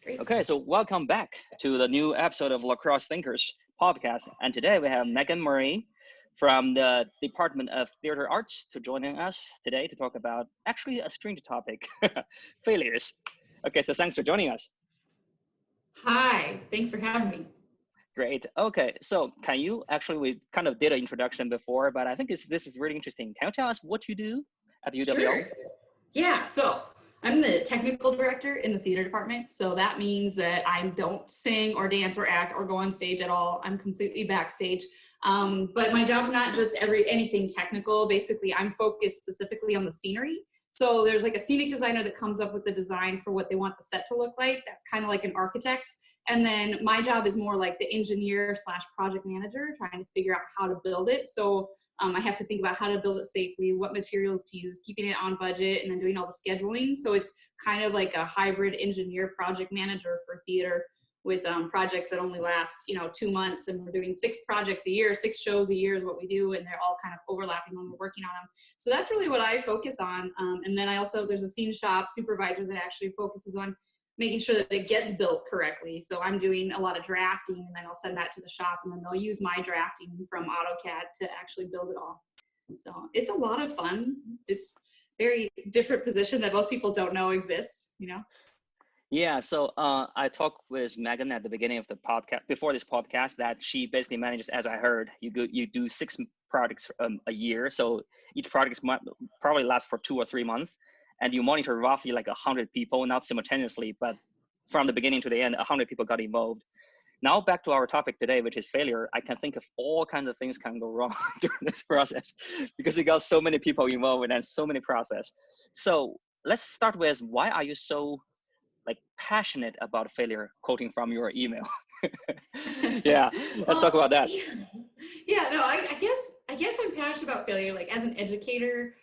Great. Okay, so welcome back to the new episode of Crosse Thinkers Podcast. And today we have Megan Morey from the Department of Theater Arts to joining us today to talk about actually a strange topic, failures. Okay, so thanks for joining us. Hi, thanks for having me. Great. Okay, so can you we kind of did an introduction before, but I think this is really interesting. Can you tell us what you do at the UWL? Sure. Yeah, so I'm the technical director in the theater department. So that means that I don't sing or dance or act or go on stage at all. I'm completely backstage. But my job's not just anything technical. Basically, I'm focused specifically on the scenery. So there's like a scenic designer that comes up with the design for what they want the set to look like. That's kind of like an architect. And then my job is more like the engineer / project manager, trying to figure out how to build it. So I have to think about how to build it safely, what materials to use, keeping it on budget, and then doing all the scheduling. So it's kind of like a hybrid engineer project manager for theater with projects that only last, 2 months. And we're doing 6 projects a year, 6 shows a year is what we do. And they're all kind of overlapping when we're working on them. So that's really what I focus on. And then there's a scene shop supervisor that actually focuses on making sure that it gets built correctly. So I'm doing a lot of drafting, and then I'll send that to the shop, and then they'll use my drafting from AutoCAD to actually build it all. So it's a lot of fun. It's a very different position that most people don't know exists, Yeah, so I talked with Megan at the beginning of the podcast, before this podcast, that she basically manages, as I heard, you do 6 projects a year. So each project might probably last for 2 or 3 months. And you monitor roughly like 100 people, not simultaneously, but from the beginning to the end, 100 people got involved. Now back to our topic today, which is failure. I can think of all kinds of things can go wrong during this process because you got so many people involved and so many process. So let's start with, why are you so passionate about failure, quoting from your email? Yeah, let's talk about that. Yeah, no, I guess I'm passionate about failure. Like, as an educator,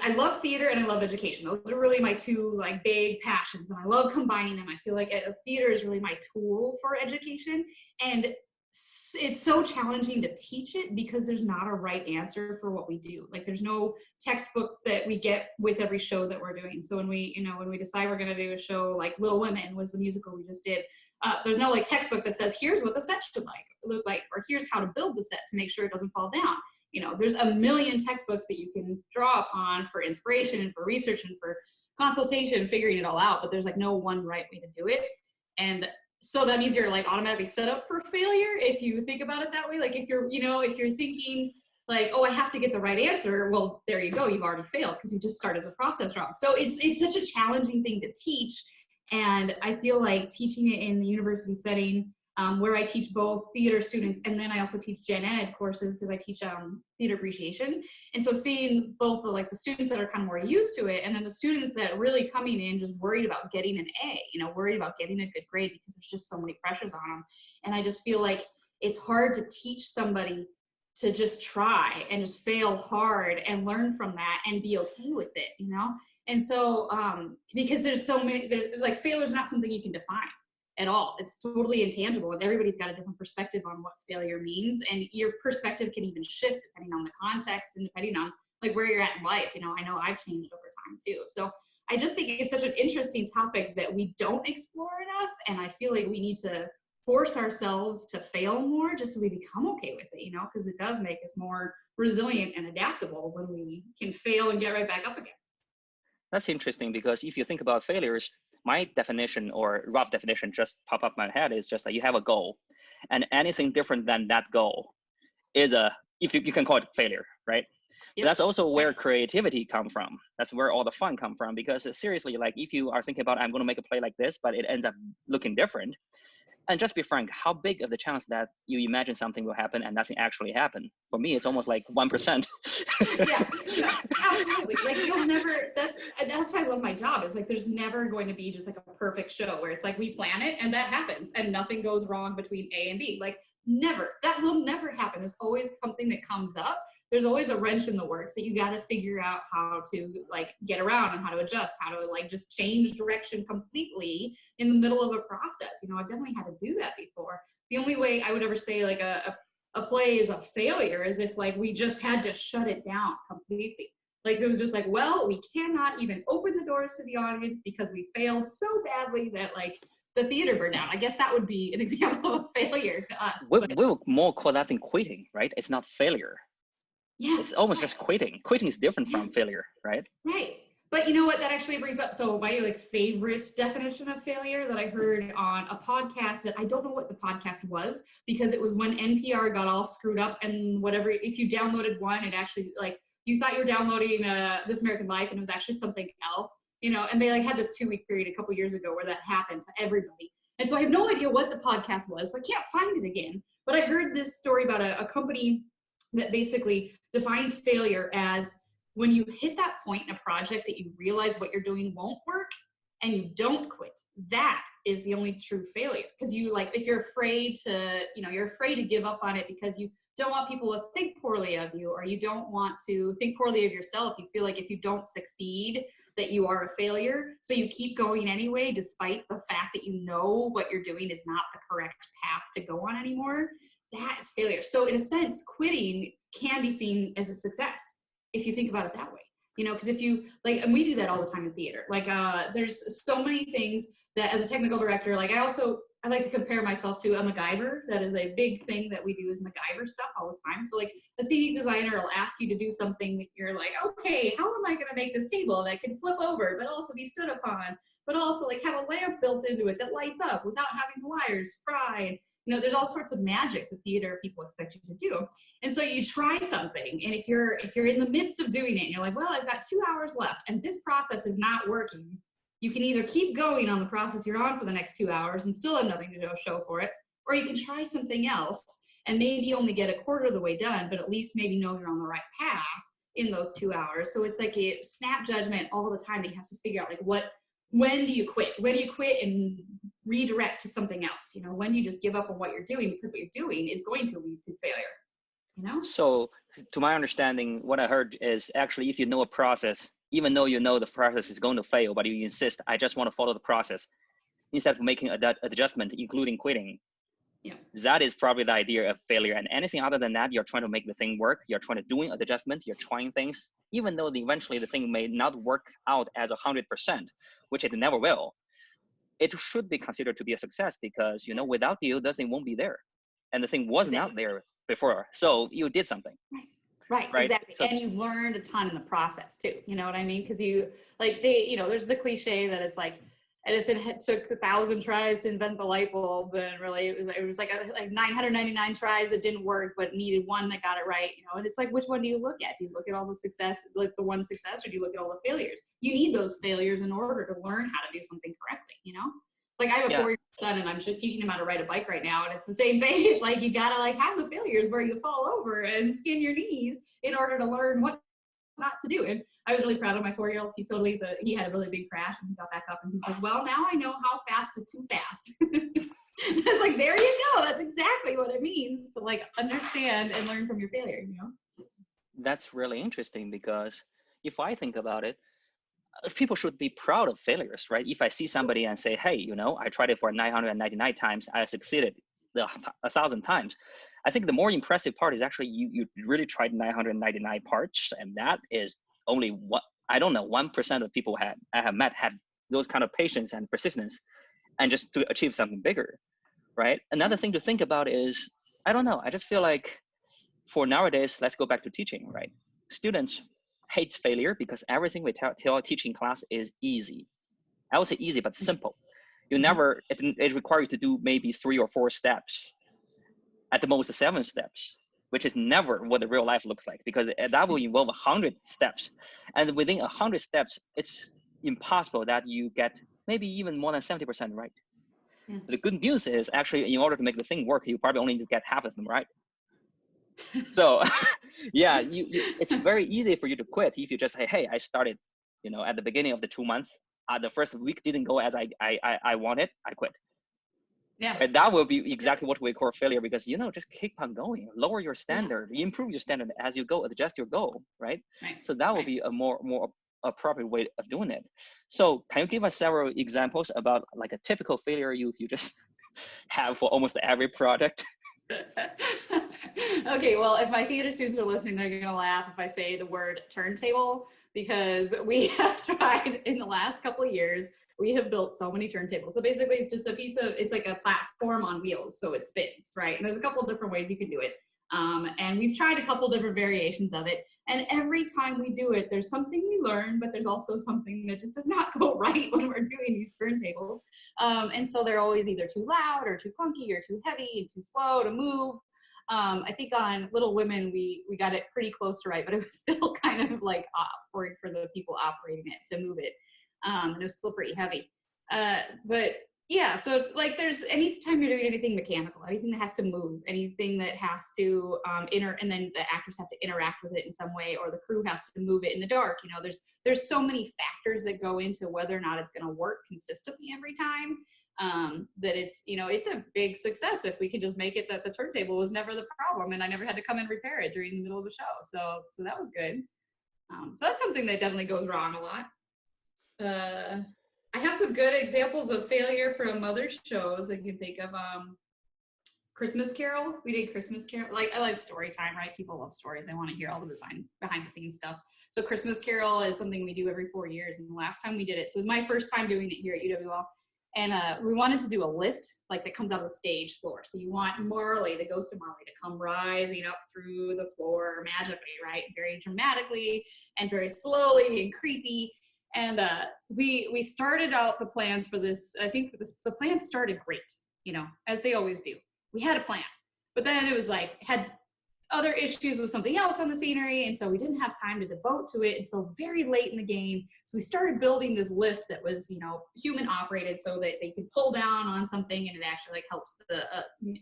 I love theater and I love education. Those are really my 2 big passions, and I love combining them. I feel like theater is really my tool for education, and it's so challenging to teach it because there's not a right answer for what we do. Like, there's no textbook that we get with every show that we're doing. So when we decide we're going to do a show like Little Women was the musical we just did, there's no textbook that says here's what the set should look like, or here's how to build the set to make sure it doesn't fall down. There's a million textbooks that you can draw upon for inspiration and for research and for consultation and figuring it all out, but there's no one right way to do it. And so that means you're automatically set up for failure if you think about it that way. If you're thinking oh, I have to get the right answer, well, there you go, you've already failed because you just started the process wrong. So it's such a challenging thing to teach, and I feel like teaching it in the university setting, where I teach both theater students, and then I also teach gen ed courses because I teach theater appreciation. And so seeing both the students that are kind of more used to it, and then the students that are really coming in just worried about getting an A, worried about getting a good grade because there's just so many pressures on them. And I just feel like it's hard to teach somebody to just try and just fail hard and learn from that and be okay with it, And so because there's so many, failure is not something you can define at all. It's totally intangible, and everybody's got a different perspective on what failure means, and your perspective can even shift depending on the context and depending on where you're at in life. I know I've changed over time too. So I just think it's such an interesting topic that we don't explore enough, and I feel like we need to force ourselves to fail more just so we become okay with it, because it does make us more resilient and adaptable when we can fail and get right back up again. That's interesting, because if you think about failures, my definition or rough definition just pop up my head is just that you have a goal, and anything different than that goal is if you can call it failure, right? Yep. That's also where creativity come from. That's where all the fun come from, because seriously, if you are thinking about, I'm going to make a play like this, but it ends up looking different. And just be frank, how big of the chance that you imagine something will happen and nothing actually happen? For me, it's almost 1%. Yeah, absolutely. You'll never, that's why I love my job. Is there's never going to be just a perfect show where it's we plan it and that happens and nothing goes wrong between A and B. Never. That will never happen. There's always something that comes up. There's always a wrench in the works that you got to figure out how to get around and how to adjust, how to just change direction completely in the middle of a process. I've definitely had to do that before. The only way I would ever say a play is a failure is if we just had to shut it down completely. Like it was just like, well, we cannot even open the doors to the audience because we failed so badly that like the theater burned down. I guess that would be an example of failure to us. We would more call that thing quitting, right? It's not failure. Yeah. It's almost just quitting. Quitting is different from failure, right? Right. But you know what? That actually brings up, so my like favorite definition of failure that I heard on a podcast that I don't know what the podcast was, because it was when NPR got all screwed up and whatever, if you downloaded one, it actually like, you thought you were downloading This American Life and it was actually something else, you know, and they like had this 2-week period a couple years ago where that happened to everybody. And so I have no idea what the podcast was, so I can't find it again. But I heard this story about a company that basically defines failure as when you hit that point in a project that you realize what you're doing won't work and you don't quit. That is the only true failure. Because you like, if you're afraid to, you know, you're afraid to give up on it because you don't want people to think poorly of you, or you don't want to think poorly of yourself. You feel like if you don't succeed, that you are a failure. So you keep going anyway, despite the fact that you know what you're doing is not the correct path to go on anymore. That is failure. So in a sense, quitting can be seen as a success if you think about it that way, you know, because if you like, and we do that all the time in theater, like there's so many things that as a technical director, like I like to compare myself to a MacGyver. That is a big thing that we do is MacGyver stuff all the time. So like a CD designer will ask you to do something that you're like, okay, how am I going to make this table that can flip over, but also be stood upon, but also like have a lamp built into it that lights up without having the wires fried. You know, there's all sorts of magic the theater people expect you to do. And so you try something, and if you're in the midst of doing it and you're like, well, I've got 2 hours left and this process is not working, you can either keep going on the process you're on for the next 2 hours and still have nothing to show for it, or you can try something else and maybe only get a quarter of the way done, but at least maybe know you're on the right path in those 2 hours. So it's like a snap judgment all the time that you have to figure out, like, when do you quit? When do you quit and redirect to something else? You know, when do you just give up on what you're doing because what you're doing is going to lead to failure, you know? So to my understanding, what I heard is actually if you know a process, even though you know the process is going to fail, but you insist, I just want to follow the process, instead of making an adjustment, including quitting. Yeah. That is probably the idea of failure. And anything other than that, you're trying to make the thing work. You're trying to do an adjustment. You're trying things, even though eventually the thing may not work out as 100%, which it never will. It should be considered to be a success because, you know, without you, the thing won't be there. And the thing was not there before. So you did something. Right, exactly. So, and you learned a ton in the process too. You know what I mean? Because you like there's the cliche that it's like Edison took 1,000 tries to invent the light bulb, and really it was like 999 tries that didn't work, but needed one that got it right. You know, and it's like, which one do you look at? Do you look at all the success, like the one success, or do you look at all the failures? You need those failures in order to learn how to do something correctly. You know, like I have a 4-year-old son, and I'm teaching him how to ride a bike right now, and it's the same thing. It's like you gotta like have the failures where you fall over and skin your knees in order to learn what not to do. And I was really proud of my 4-year-old. He had a really big crash and he got back up and he's like, well, now I know how fast is too fast. I was like, there you go. That's exactly what it means to like understand and learn from your failure, you know? That's really interesting because if I think about it, people should be proud of failures, right? If I see somebody and say, hey, you know, I tried it for 999 times, I succeeded 1,000 times. I think the more impressive part is actually you really tried 999 parts, and that is only what I don't know 1% of people I have met had those kind of patience and persistence, and just to achieve something bigger, right? Another thing to think about is I don't know. I just feel like for nowadays, let's go back to teaching, right? Students hate failure because everything we tell teaching class is easy. I would say easy, but simple. It requires you to do maybe 3 or 4 steps, at the most 7 steps, which is never what the real life looks like because that will involve 100 steps. And within 100 steps, it's impossible that you get maybe even more than 70% right. Yeah. The good news is actually in order to make the thing work, you probably only need to get half of them right. So yeah, it's very easy for you to quit if you just say, hey, I started, you know, at the beginning of the 2 months, the first week didn't go as I wanted, I quit. Yeah. And that will be exactly what we call failure because, you know, just keep on going, lower your standard, improve your standard as you go, adjust your goal, right? So that will be a more appropriate way of doing it. So can you give us several examples about like a typical failure you just have for almost every project? Okay, well, if my theater students are listening, they're gonna laugh if I say the word turntable, because we have tried in the last couple of years, we have built so many turntables. So basically it's just it's like a platform on wheels, so it spins, right? And there's a couple of different ways you can do it. And we've tried a couple different variations of it. And every time we do it, there's something we learn, but there's also something that just does not go right when we're doing these turntables. And so they're always either too loud or too clunky or too heavy and too slow to move. I think on Little Women, we got it pretty close to right, but it was still kind of like awkward for the people operating it to move it. And it was still pretty heavy. But yeah, so like there's anytime you're doing anything mechanical, anything that has to move, anything that has to and then the actors have to interact with it in some way, or the crew has to move it in the dark. You know, there's so many factors that go into whether or not it's going to work consistently every time. That it's, you know, it's a big success if we can just make it that the turntable was never the problem and I never had to come and repair it during the middle of a show. So that was good. So that's something that definitely goes wrong a lot. I have some good examples of failure from other shows I can think of. Christmas Carol. We did Christmas Carol. Like, I like story time, right? People love stories. They want to hear all the behind the scenes stuff. So Christmas Carol is something we do every 4 years. And the last time we did it, so it was my first time doing it here at UWL. And we wanted to do a lift, like that comes out of the stage floor. So you want Morey, the ghost of Morey, to come rising up through the floor magically, right? Very dramatically and very slowly and creepy. And we started out the plans for this. I think the plans started great, you know, as they always do. We had a plan, but then it was like, had other issues with something else on the scenery, and so we didn't have time to devote to it until very late in the game. So we started building this lift that was, you know, human operated, so that they could pull down on something and it actually like helps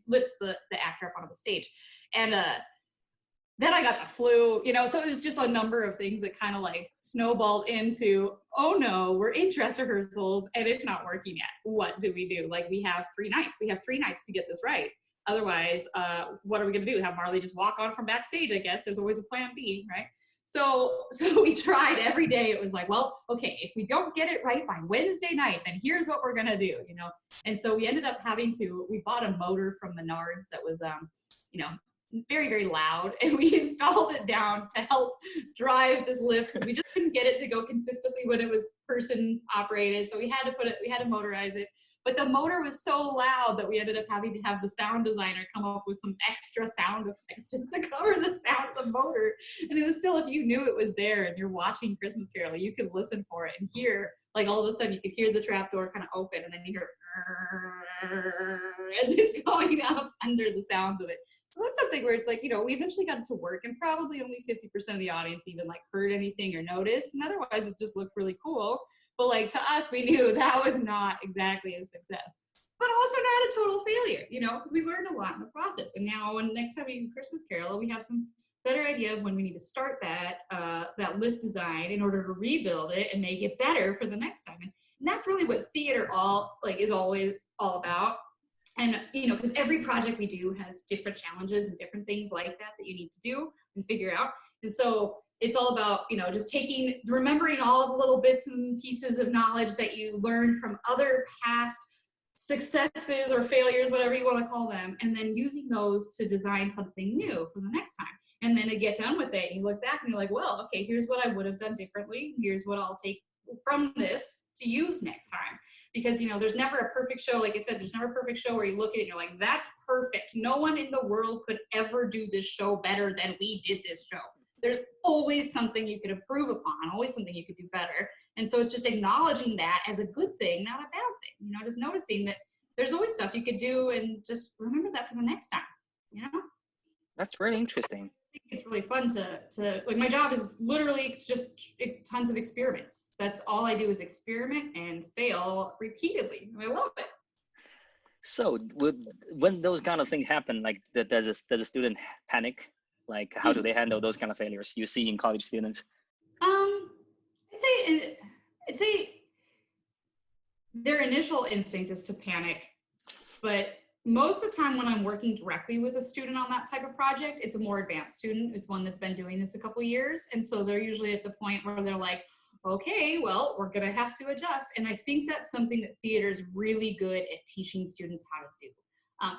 lifts the actor up onto the stage. And then I got the flu, you know, so it was just a number of things that kind of like snowballed into, oh no, we're in dress rehearsals and it's not working yet. What do we do? Like, we have 3 nights. We have 3 nights to get this right. Otherwise, what are we going to do? Have Marley just walk on from backstage? I guess there's always a plan B, right? So we tried every day. It was like, well, okay, if we don't get it right by Wednesday night, then here's what we're going to do, you know? And so we ended up we bought a motor from Menards that was, you know, very, very loud. And we installed it down to help drive this lift because we just couldn't get it to go consistently when it was person operated. So we had to motorize it. But the motor was so loud that we ended up having to have the sound designer come up with some extra sound effects just to cover the sound of the motor. And it was still, if you knew it was there and you're watching Christmas Carol, you could listen for it and hear, like all of a sudden you could hear the trap door kind of open and then you hear as it's going up under the sounds of it. So that's something where it's like, you know, we eventually got it to work and probably only 50% of the audience even like heard anything or noticed. And otherwise it just looked really cool. But like to us, we knew that was not exactly a success, but also not a total failure, you know, because we learned a lot in the process. And now when next time we do Christmas Carol, we have some better idea of when we need to start that lift design in order to rebuild it and make it better for the next time. And that's really what theater is always all about. And, you know, because every project we do has different challenges and different things like that you need to do and figure out. And so it's all about, you know, just remembering all the little bits and pieces of knowledge that you learned from other past successes or failures, whatever you want to call them, and then using those to design something new for the next time. And then to get done with it, you look back and you're like, well, okay, here's what I would have done differently. Here's what I'll take from this to use next time. Because, you know, there's never a perfect show. Like I said, there's never a perfect show where you look at it and you're like, that's perfect. No one in the world could ever do this show better than we did this show. There's always something you could improve upon, always something you could do better. And so it's just acknowledging that as a good thing, not a bad thing. You know, just noticing that there's always stuff you could do and just remember that for the next time, you know? That's really interesting. I think it's really fun to like, my job is literally just tons of experiments. That's all I do is experiment and fail repeatedly. I love it. So when those kind of things happen, like does a student panic? Like, how do they handle those kind of failures you see in college students? I'd say their initial instinct is to panic, but most of the time when I'm working directly with a student on that type of project, it's a more advanced student. It's one that's been doing this a couple of years. And so they're usually at the point where they're like, okay, well, we're going to have to adjust. And I think that's something that theater is really good at teaching students how to do.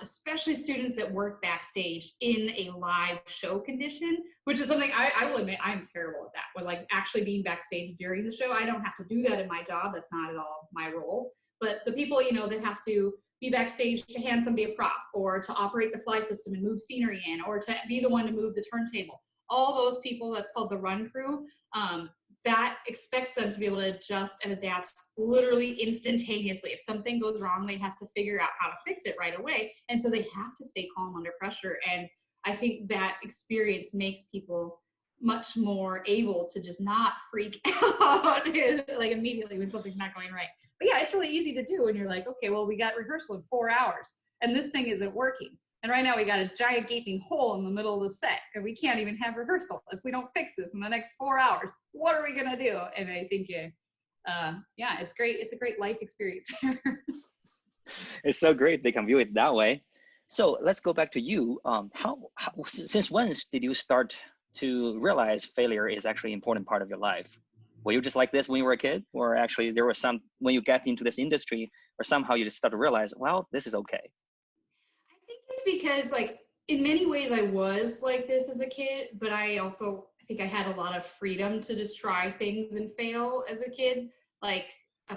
especially students that work backstage in a live show condition, which is something I will admit I'm terrible at that. With like actually being backstage during the show, I don't have to do that in my job. That's not at all my role. But the people, that have to be backstage to hand somebody a prop or to operate the fly system and move scenery in or to be the one to move the turntable, all those people, that's called the run crew, that expects them to be able to adjust and adapt literally instantaneously. If something goes wrong, they have to figure out how to fix it right away. And so they have to stay calm under pressure. And I think that experience makes people much more able to just not freak out like immediately when something's not going right. But yeah, it's really easy to do when you're like, okay, well, we got rehearsal in 4 hours and this thing isn't working. And right now we got a giant gaping hole in the middle of the set and we can't even have rehearsal. If we don't fix this in the next 4 hours, what are we going to do? And I think, it's great. It's a great life experience. It's so great they can view it that way. So let's go back to you. Since when did you start to realize failure is actually an important part of your life? Were you just like this when you were a kid? Or actually there was when you get into this industry, or somehow you just start to realize, well, this is okay? I think it's because like in many ways I was like this as a kid, but I think I had a lot of freedom to just try things and fail as a kid. Like, I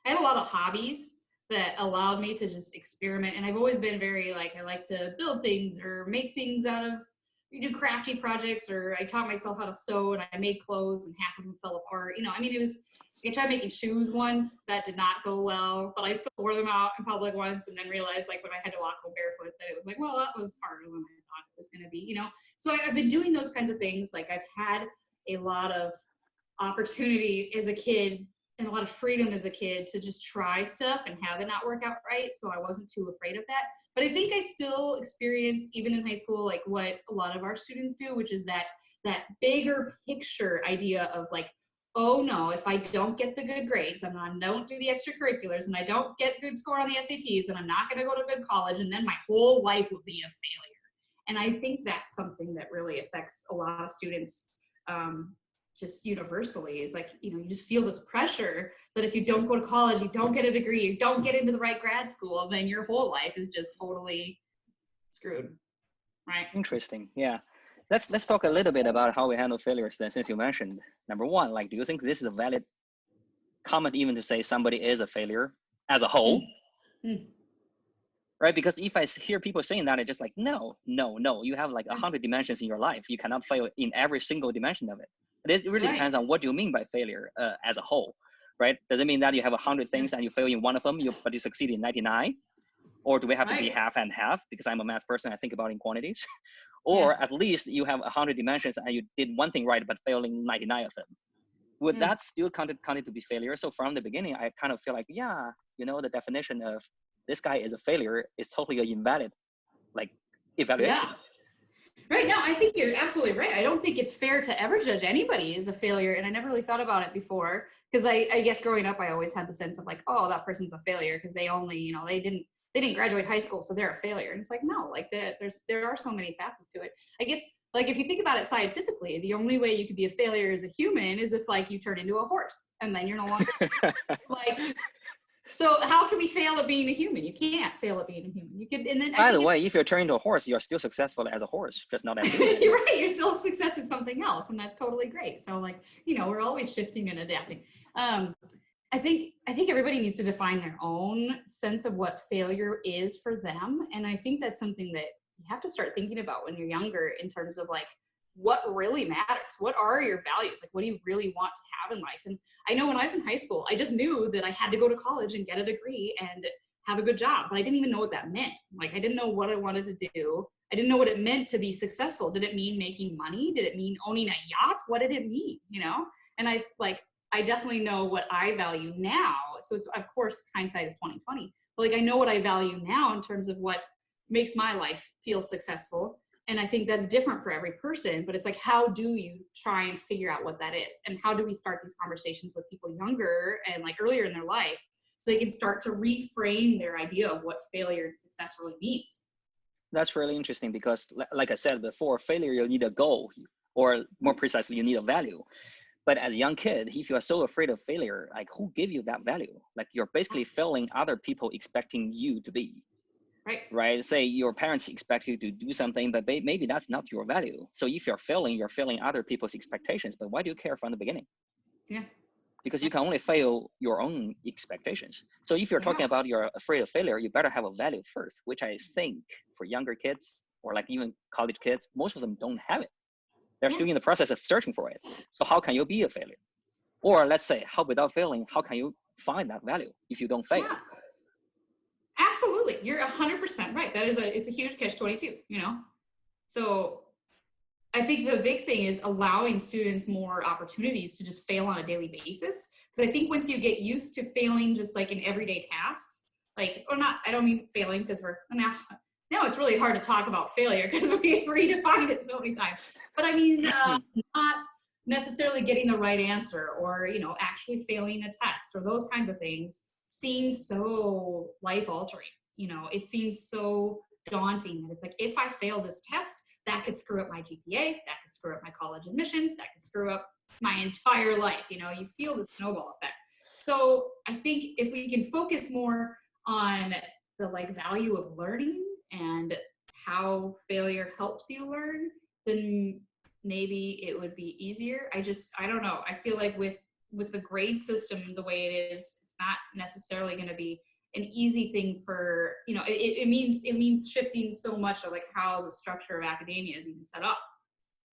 had a lot of hobbies that allowed me to just experiment. And I've always been very like, I like to build things or make things out of, do crafty projects, or I taught myself how to sew and I made clothes and half of them fell apart. I tried making shoes once. That did not go well, but I still wore them out in public once and then realized like when I had to walk home barefoot that it was like, well, that was harder than I thought it was going to be, So I've been doing those kinds of things. Like I've had a lot of opportunity as a kid and a lot of freedom as a kid to just try stuff and have it not work out right. So I wasn't too afraid of that. But I think I still experienced, even in high school, like what a lot of our students do, which is that bigger picture idea of like, oh no, if I don't get the good grades and I don't do the extracurriculars and I don't get good score on the SATs, then I'm not going to go to good college and then my whole life will be a failure. And I think that's something that really affects a lot of students just universally, is like, you just feel this pressure that if you don't go to college, you don't get a degree, you don't get into the right grad school, then your whole life is just totally screwed, right? Interesting. Yeah. Let's talk a little bit about how we handle failures then, since you mentioned. Number one, like, do you think this is a valid comment even to say somebody is a failure as a whole? Mm-hmm. Right? Because if I hear people saying that, it's just like, no, you have like 100 dimensions in your life. You cannot fail in every single dimension of it. But it really depends on what you mean by failure as a whole, right? Does it mean that you have 100 things and you fail in one of them, but you succeed in 99? Or do we have to be half and half? Because I'm a math person, I think about in quantities. Or at least you have 100 dimensions and you did one thing right, but failing 99 of them. Would that still count it to be failure? So from the beginning, I kind of feel like, the definition of this guy is a failure is totally an invalid, like, evaluation. Yeah. Right. No, I think you're absolutely right. I don't think it's fair to ever judge anybody as a failure. And I never really thought about it before, because I guess growing up, I always had the sense of like, oh, that person's a failure because they only, they didn't graduate high school, so they're a failure. And it's like, no, like there are so many facets to it. I guess, like, if you think about it scientifically, the only way you could be a failure as a human is if like you turn into a horse and then you're no longer like, so how can we fail at being a human? You can't fail at being a human. You could, and then by the way, if you're turning into a horse, you're still successful as a horse, just not as a human. You're right. You're still a success at something else, and that's totally great. So like, we're always shifting and adapting. I think everybody needs to define their own sense of what failure is for them. And I think that's something that you have to start thinking about when you're younger in terms of like, what really matters? What are your values? Like, what do you really want to have in life? And I know when I was in high school, I just knew that I had to go to college and get a degree and have a good job, but I didn't even know what that meant. Like, I didn't know what I wanted to do. I didn't know what it meant to be successful. Did it mean making money? Did it mean owning a yacht? What did it mean? And I definitely know what I value now. So it's, of course, hindsight is 20/20. But like, I know what I value now in terms of what makes my life feel successful. And I think that's different for every person, but it's like, how do you try and figure out what that is? And how do we start these conversations with people younger and like earlier in their life so they can start to reframe their idea of what failure and success really means? That's really interesting because like I said before, failure, you need a goal, or more precisely, you need a value. But as a young kid, if you are so afraid of failure, like, who give you that value? Like, you're basically failing other people expecting you to be. right? Say your parents expect you to do something, but maybe that's not your value. So if you're failing other people's expectations. But why do you care from the beginning? Yeah. Because you can only fail your own expectations. So if you're talking about you're afraid of failure, you better have a value first, which I think for younger kids or like even college kids, most of them don't have it. They're still in the process of searching for it. So how can you be a failure? Or let's say, how without failing, how can you find that value if you don't fail? Yeah. Absolutely. You're 100% right. That is it's a huge catch-22, you know? So I think the big thing is allowing students more opportunities to just fail on a daily basis. Because I think once you get used to failing just like in everyday tasks, like, or not, I don't mean failing because now it's really hard to talk about failure because we've redefined it so many times. But I mean, not necessarily getting the right answer or, you know, actually failing a test or those kinds of things seems so life-altering. You know, it seems so daunting that it's like, if I fail this test, that could screw up my GPA, that could screw up my college admissions, that could screw up my entire life. You know, you feel the snowball effect. So I think if we can focus more on the like value of learning and how failure helps you learn, then maybe it would be easier. I don't know. I feel like with the grade system the way it is, it's not necessarily going to be an easy thing for, you know, it means shifting so much of like how the structure of academia is even set up.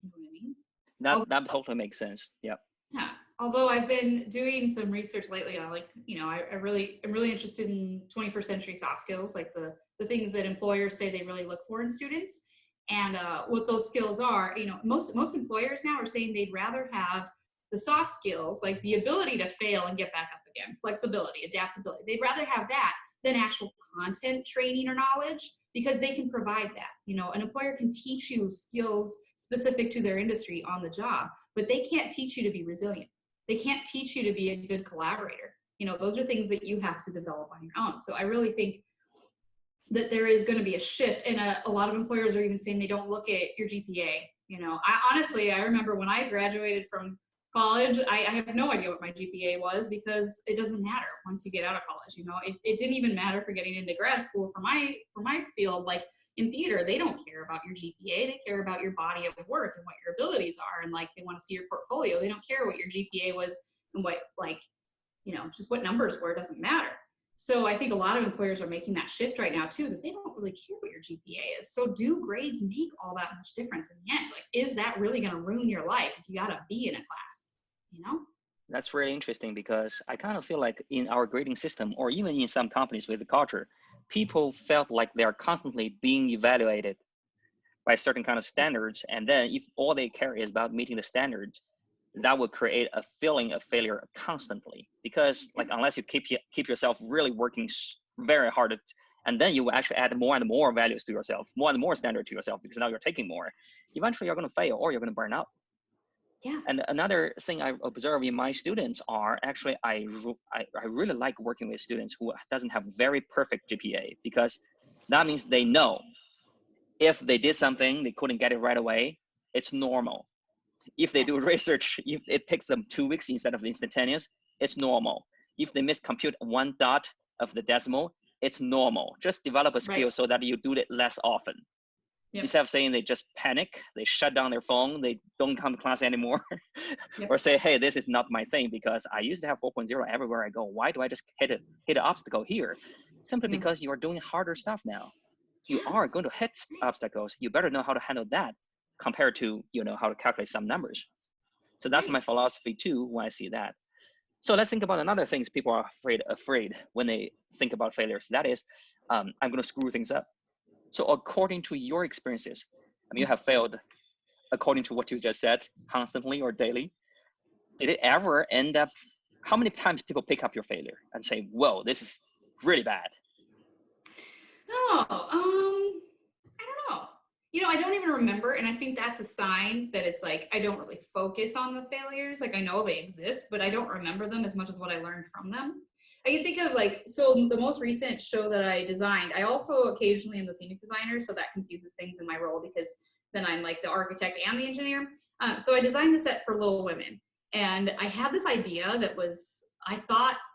You know what I mean? That totally makes sense. Yep. Yeah. Although I've been doing some research lately on like, you know, I'm really interested in 21st century soft skills, like the things that employers say they really look for in students. And what those skills are, you know, most employers now are saying they'd rather have the soft skills, like the ability to fail and get back up again, flexibility, adaptability. They'd rather have that than actual content training or knowledge because they can provide that. You know, an employer can teach you skills specific to their industry on the job, but they can't teach you to be resilient. They can't teach you to be a good collaborator. You know, those are things that you have to develop on your own. So I really think that there is going to be a shift, and a lot of employers are even saying they don't look at your GPA. You know, I remember when I graduated from college, I have no idea what my GPA was because it doesn't matter once you get out of college. You know, it didn't even matter for getting into grad school for my field. Like in theater, they don't care about your GPA. They care about your body of work and what your abilities are, and like they want to see your portfolio. They don't care what your GPA was and what, like, you know, just what numbers were. It doesn't matter. So I think a lot of employers are making that shift right now too, that they don't really care what your GPA is. So do grades make all that much difference in the end? Like, is that really going to ruin your life if you got a B in a class, you know? That's really interesting because I kind of feel like in our grading system, or even in some companies with the culture, people felt like they're constantly being evaluated by certain kind of standards. And then if all they care is about meeting the standards, that would create a feeling of failure constantly, because like unless you keep yourself really working very hard, and then you will actually add more and more values to yourself, more and more standard to yourself, because now you're taking more, eventually you're going to fail or you're going to burn out. Yeah. And another thing I observe in my students are actually, I really like working with students who doesn't have very perfect GPA, because that means they know if they did something, they couldn't get it right away, it's normal. If they do research, if it takes them 2 weeks instead of instantaneous, it's normal. If they miscompute one dot of the decimal, it's normal. Just develop a skill so that you do it less often. Yep. Instead of saying they just panic, they shut down their phone, they don't come to class anymore, yep. Or say, hey, this is not my thing because I used to have 4.0 everywhere I go. Why do I just hit an obstacle here? Simply because you are doing harder stuff now. You are going to hit obstacles. You better know how to handle that compared to, you know, how to calculate some numbers. So that's my philosophy too when I see that. So let's think about another things people are afraid when they think about failures. That is, I'm going to screw things up. So according to your experiences, I mean, you have failed according to what you just said, constantly or daily. Did it ever end up, how many times people pick up your failure and say, whoa, this is really bad? No, I don't know. You know, I don't even remember. And I think that's a sign that it's like, I don't really focus on the failures. Like I know they exist, but I don't remember them as much as what I learned from them. I can think of like, so the most recent show that I designed, I also occasionally am the scenic designer. So that confuses things in my role because then I'm like the architect and the engineer. So I designed the set for Little Women. And I had this idea that was, I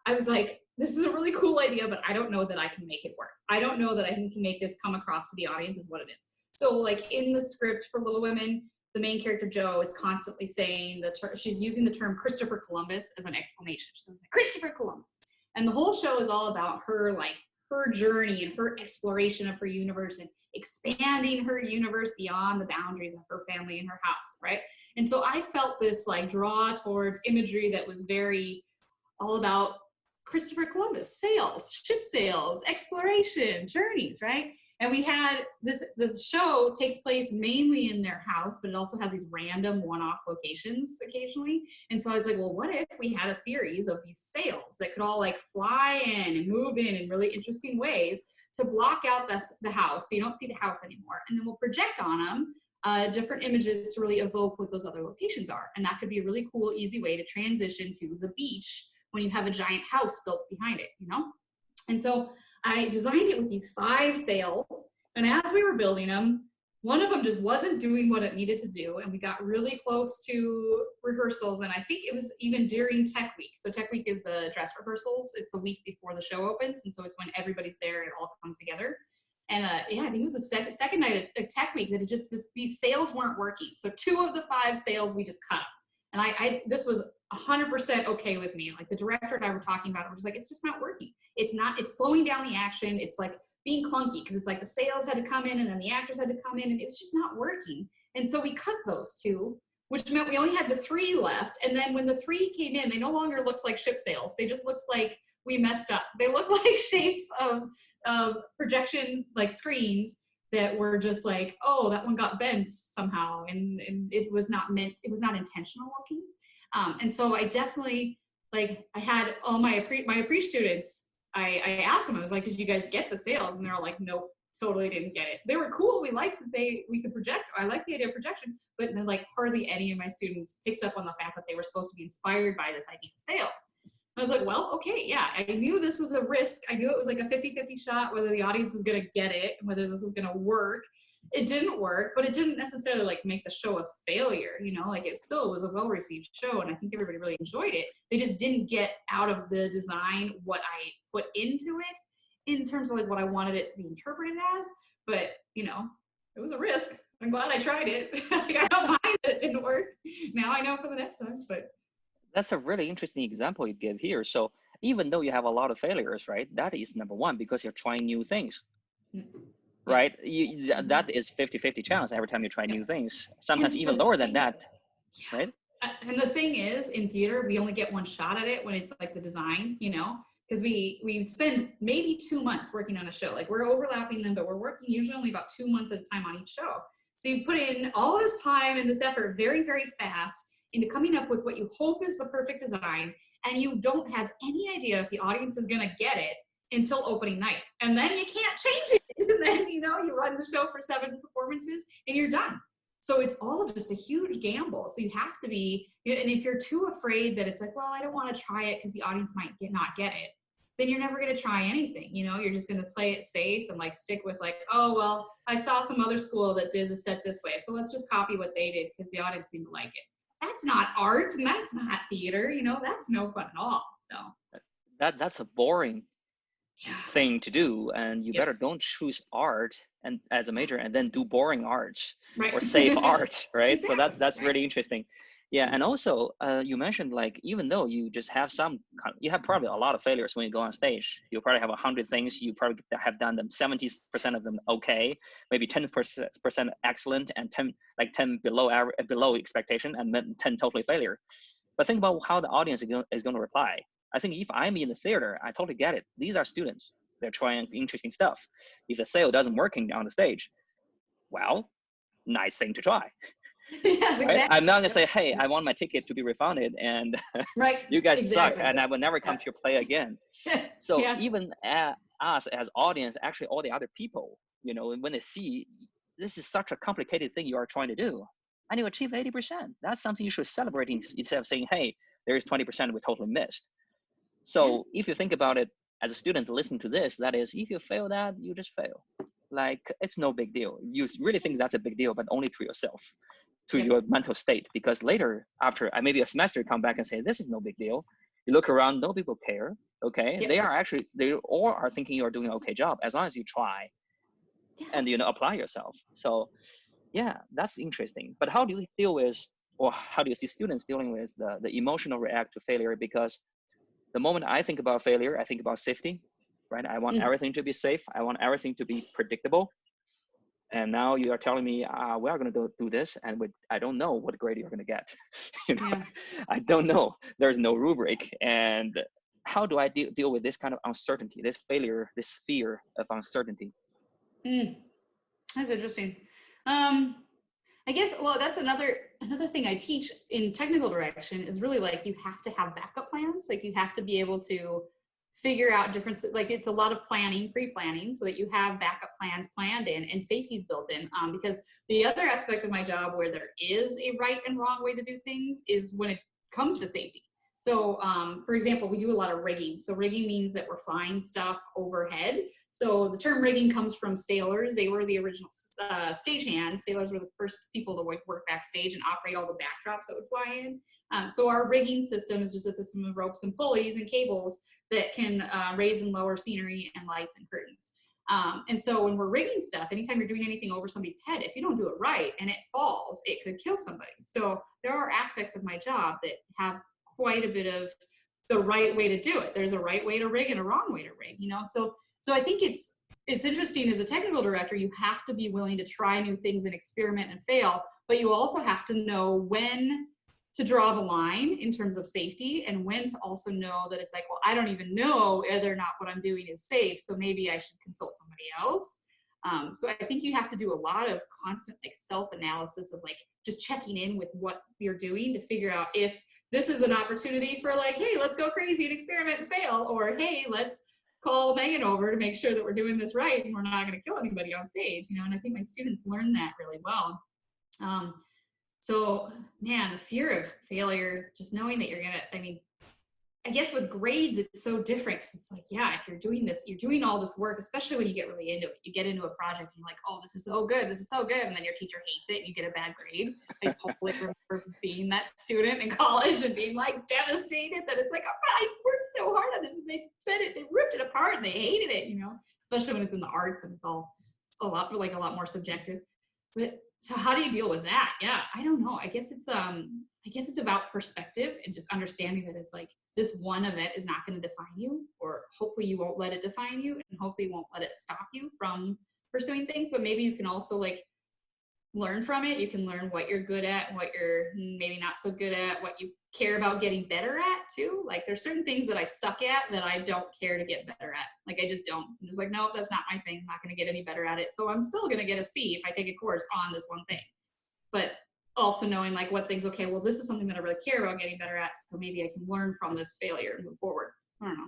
was like, this is a really cool idea, but I don't know that I can make it work. I don't know that I can make this come across to the audience as what it is. So like in the script for Little Women, the main character, Jo, is constantly saying she's using the term Christopher Columbus as an exclamation. She's like, Christopher Columbus. And the whole show is all about her, like her journey and her exploration of her universe and expanding her universe beyond the boundaries of her family and her house, right? And so I felt this like draw towards imagery that was very all about Christopher Columbus, sails, ship sails, exploration, journeys, right? And we had this show takes place mainly in their house, but it also has these random one-off locations occasionally. And so I was like, well, what if we had a series of these sails that could all like fly in and move in really interesting ways to block out the house so you don't see the house anymore. And then we'll project on them different images to really evoke what those other locations are. And that could be a really cool, easy way to transition to the beach when you have a giant house built behind it, you know? And so I designed it with these 5 sails, and as we were building them, one of them just wasn't doing what it needed to do, and we got really close to rehearsals, and I think it was even during Tech Week. So Tech Week is the dress rehearsals. It's the week before the show opens, and so it's when everybody's there and it all comes together. And yeah, I think it was the second night at Tech Week that these sails weren't working. So 2 of the 5 sails, we just cut them. And this was 100% okay with me. Like the director and I were talking about it. We're just like, it's just not working. It's slowing down the action. It's like being clunky because it's like the sails had to come in and then the actors had to come in and it was just not working. And so we cut those 2, which meant we only had the 3 left. And then when the 3 came in, they no longer looked like ship sails. They just looked like we messed up. They looked like shapes of projection, like screens that were just like, oh, that one got bent somehow, and it was not intentional looking. And so I definitely, like, I had all my appreciate students, I asked them, I was like, did you guys get the sails? And they're all like, nope, totally didn't get it. They were cool. We liked that we could project. I liked the idea of projection, but then, like, hardly any of my students picked up on the fact that they were supposed to be inspired by this idea of sails. I was like, well, okay, yeah, I knew this was a risk. I knew it was like a 50-50 shot, whether the audience was going to get it, whether this was going to work. It didn't work, but it didn't necessarily like make the show a failure, you know, like it still was a well-received show and I think everybody really enjoyed it. They just didn't get out of the design what I put into it in terms of like what I wanted it to be interpreted as, but you know, it was a risk. I'm glad I tried it. Like, I don't mind that it didn't work. Now I know for the next time, but. That's a really interesting example you give here. So even though you have a lot of failures, right, that is number one, because you're trying new things, right? That is 50-50 chance every time you try new things, sometimes even lower than that, right? And the thing is, in theater, we only get one shot at it when it's like the design, you know, because we spend maybe 2 months working on a show. Like we're overlapping them, but we're working usually only about 2 months at a time on each show. So you put in all this time and this effort very, very fast into coming up with what you hope is the perfect design, and you don't have any idea if the audience is going to get it until opening night. And then you can't change it. And then, you know, you run the show for 7 performances and you're done. So it's all just a huge gamble. So you have to be, and if you're too afraid that it's like, well, I don't want to try it because the audience might not get it, then you're never going to try anything. You know, you're just going to play it safe and like stick with like, oh, well, I saw some other school that did the set this way, so let's just copy what they did because the audience seemed to like it. That's not art and that's not theater, you know, that's no fun at all. So that's a boring thing to do, and you better don't choose art and as a major and then do boring arts or safe arts, right? Exactly. So that's really interesting. Yeah, and also you mentioned like even though you just have you have probably a lot of failures when you go on stage. You probably have 100 things. You probably have done them 70% of them okay, maybe 10% excellent, and 10 below expectation, and then 10 totally failure. But think about how the audience is going to reply. I think if I'm in the theater, I totally get it. These are students. They're trying interesting stuff. If the sale doesn't working on the stage, well, nice thing to try. Yes, exactly. Right? I'm not gonna say, hey, I want my ticket to be refunded and you guys suck and I will never come to your play again. So even us as audience, actually all the other people, you know, when they see this is such a complicated thing you are trying to do and you achieve 80%, that's something you should celebrate instead of saying, hey, there is 20% we totally missed. So if you think about it as a student listening to this, that is, if you fail that, you just fail. Like, it's no big deal. You really think that's a big deal, but only to yourself, to your mental state. Because later, after maybe a semester, you come back and say, this is no big deal. You look around, no people care. Okay. Yep. They all are thinking you're doing an okay job as long as you try and, apply yourself. So yeah, that's interesting. But how do you deal with, or how do you see students dealing with the emotional react to failure? Because the moment I think about failure, I think about safety, right? I want everything to be safe. I want everything to be predictable. And now you are telling me, we are going to do this, and I don't know what grade you're going to get. Yeah. I don't know. There's no rubric. And how do I deal with this kind of uncertainty, this failure, this fear of uncertainty? That's interesting. I guess, well, that's another thing I teach in technical direction is really like you have to have backup plans. Like you have to be able to figure out different, like it's a lot of planning, pre-planning, so that you have backup plans planned in and safety's built in. Because the other aspect of my job where there is a right and wrong way to do things is when it comes to safety. So, for example, we do a lot of rigging. So rigging means that we're flying stuff overhead. So the term rigging comes from sailors. They were the original stagehands. Sailors were the first people to work backstage and operate all the backdrops that would fly in. So our rigging system is just a system of ropes and pulleys and cables that can raise and lower scenery and lights and curtains. And so when we're rigging stuff, anytime you're doing anything over somebody's head, if you don't do it right and it falls, it could kill somebody. So there are aspects of my job that have quite a bit of the right way to do it. There's a right way to rig and a wrong way to rig, So I think it's interesting as a technical director, you have to be willing to try new things and experiment and fail, but you also have to know when to draw the line in terms of safety and when to also know that it's like, well, I don't even know whether or not what I'm doing is safe, so maybe I should consult somebody else. So I think you have to do a lot of constant like self-analysis of like just checking in with what you're doing to figure out if this is an opportunity for like, hey, let's go crazy and experiment and fail, or hey, let's call Megan over to make sure that we're doing this right and we're not going to kill anybody on stage, and I think my students learn that really well. So man, the fear of failure, just knowing that I guess with grades, it's so different because it's like, yeah, if you're doing this, you're doing all this work, especially when you get really into it. You get into a project and you're like, oh, this is so good. And then your teacher hates it and you get a bad grade. I totally remember being that student in college and being like devastated that it's like, oh, I worked so hard on this and they ripped it apart and they hated it, especially when it's in the arts and it's a lot more subjective. But so how do you deal with that? Yeah, I don't know. I guess it's about perspective and just understanding that it's like this one event is not going to define you, or hopefully you won't let it define you, and hopefully you won't let it stop you from pursuing things. But maybe you can also like learn from it. You can learn what you're good at, what you're maybe not so good at, what you care about getting better at too. Like there's certain things that I suck at that I don't care to get better at. Like I just don't. I'm just like, no, that's not my thing. I'm not going to get any better at it. So I'm still going to get a C if I take a course on this one thing. But also knowing like what things, okay, well, this is something that I really care about getting better at. So maybe I can learn from this failure and move forward. I don't know.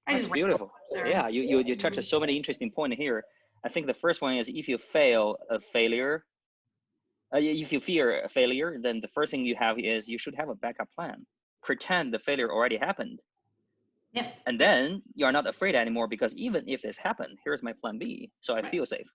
That's beautiful. Yeah, you touched so many interesting points here. I think the first one is if you fail a failure, if you fear a failure, then the first thing you have is you should have a backup plan. Pretend the failure already happened. Yeah. And then you're not afraid anymore because even if this happened, here's my plan B. So I feel safe.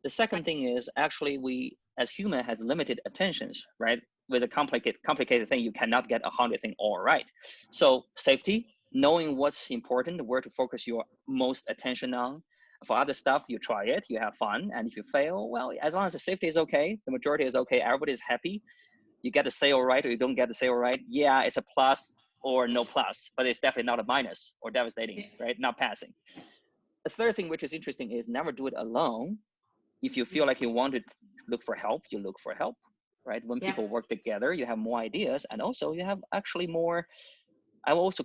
The second thing is actually we as human has limited attentions, right? With a complicated thing, you cannot get 100 things all right. So safety, knowing what's important, where to focus your most attention on. For other stuff, you try it, you have fun. And if you fail, well, as long as the safety is okay, the majority is okay, everybody is happy. You get the sale right or you don't get the sale right. Yeah, it's a plus or no plus, but it's definitely not a minus or devastating, right? Not passing. The third thing, which is interesting, is never do it alone. If you feel like you want to look for help, you look for help, right? When people work together, you have more ideas, and also you have actually more. I almost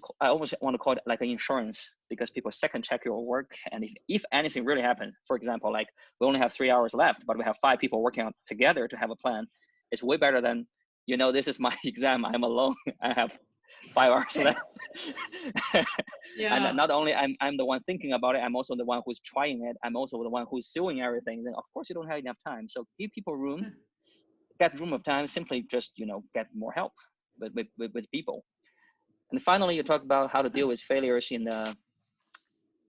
want to call it like an insurance, because people second check your work, and if anything really happens, for example, like we only have 3 hours left, but we have 5 people working together to have a plan, it's way better than, this is my exam, I'm alone, I have 5 hours left. And not only I'm the one thinking about it, I'm also the one who's trying it. I'm also the one who's doing everything. Then of course you don't have enough time. So give people room, get room of time, simply just, get more help with people. And finally, you talk about how to deal with failures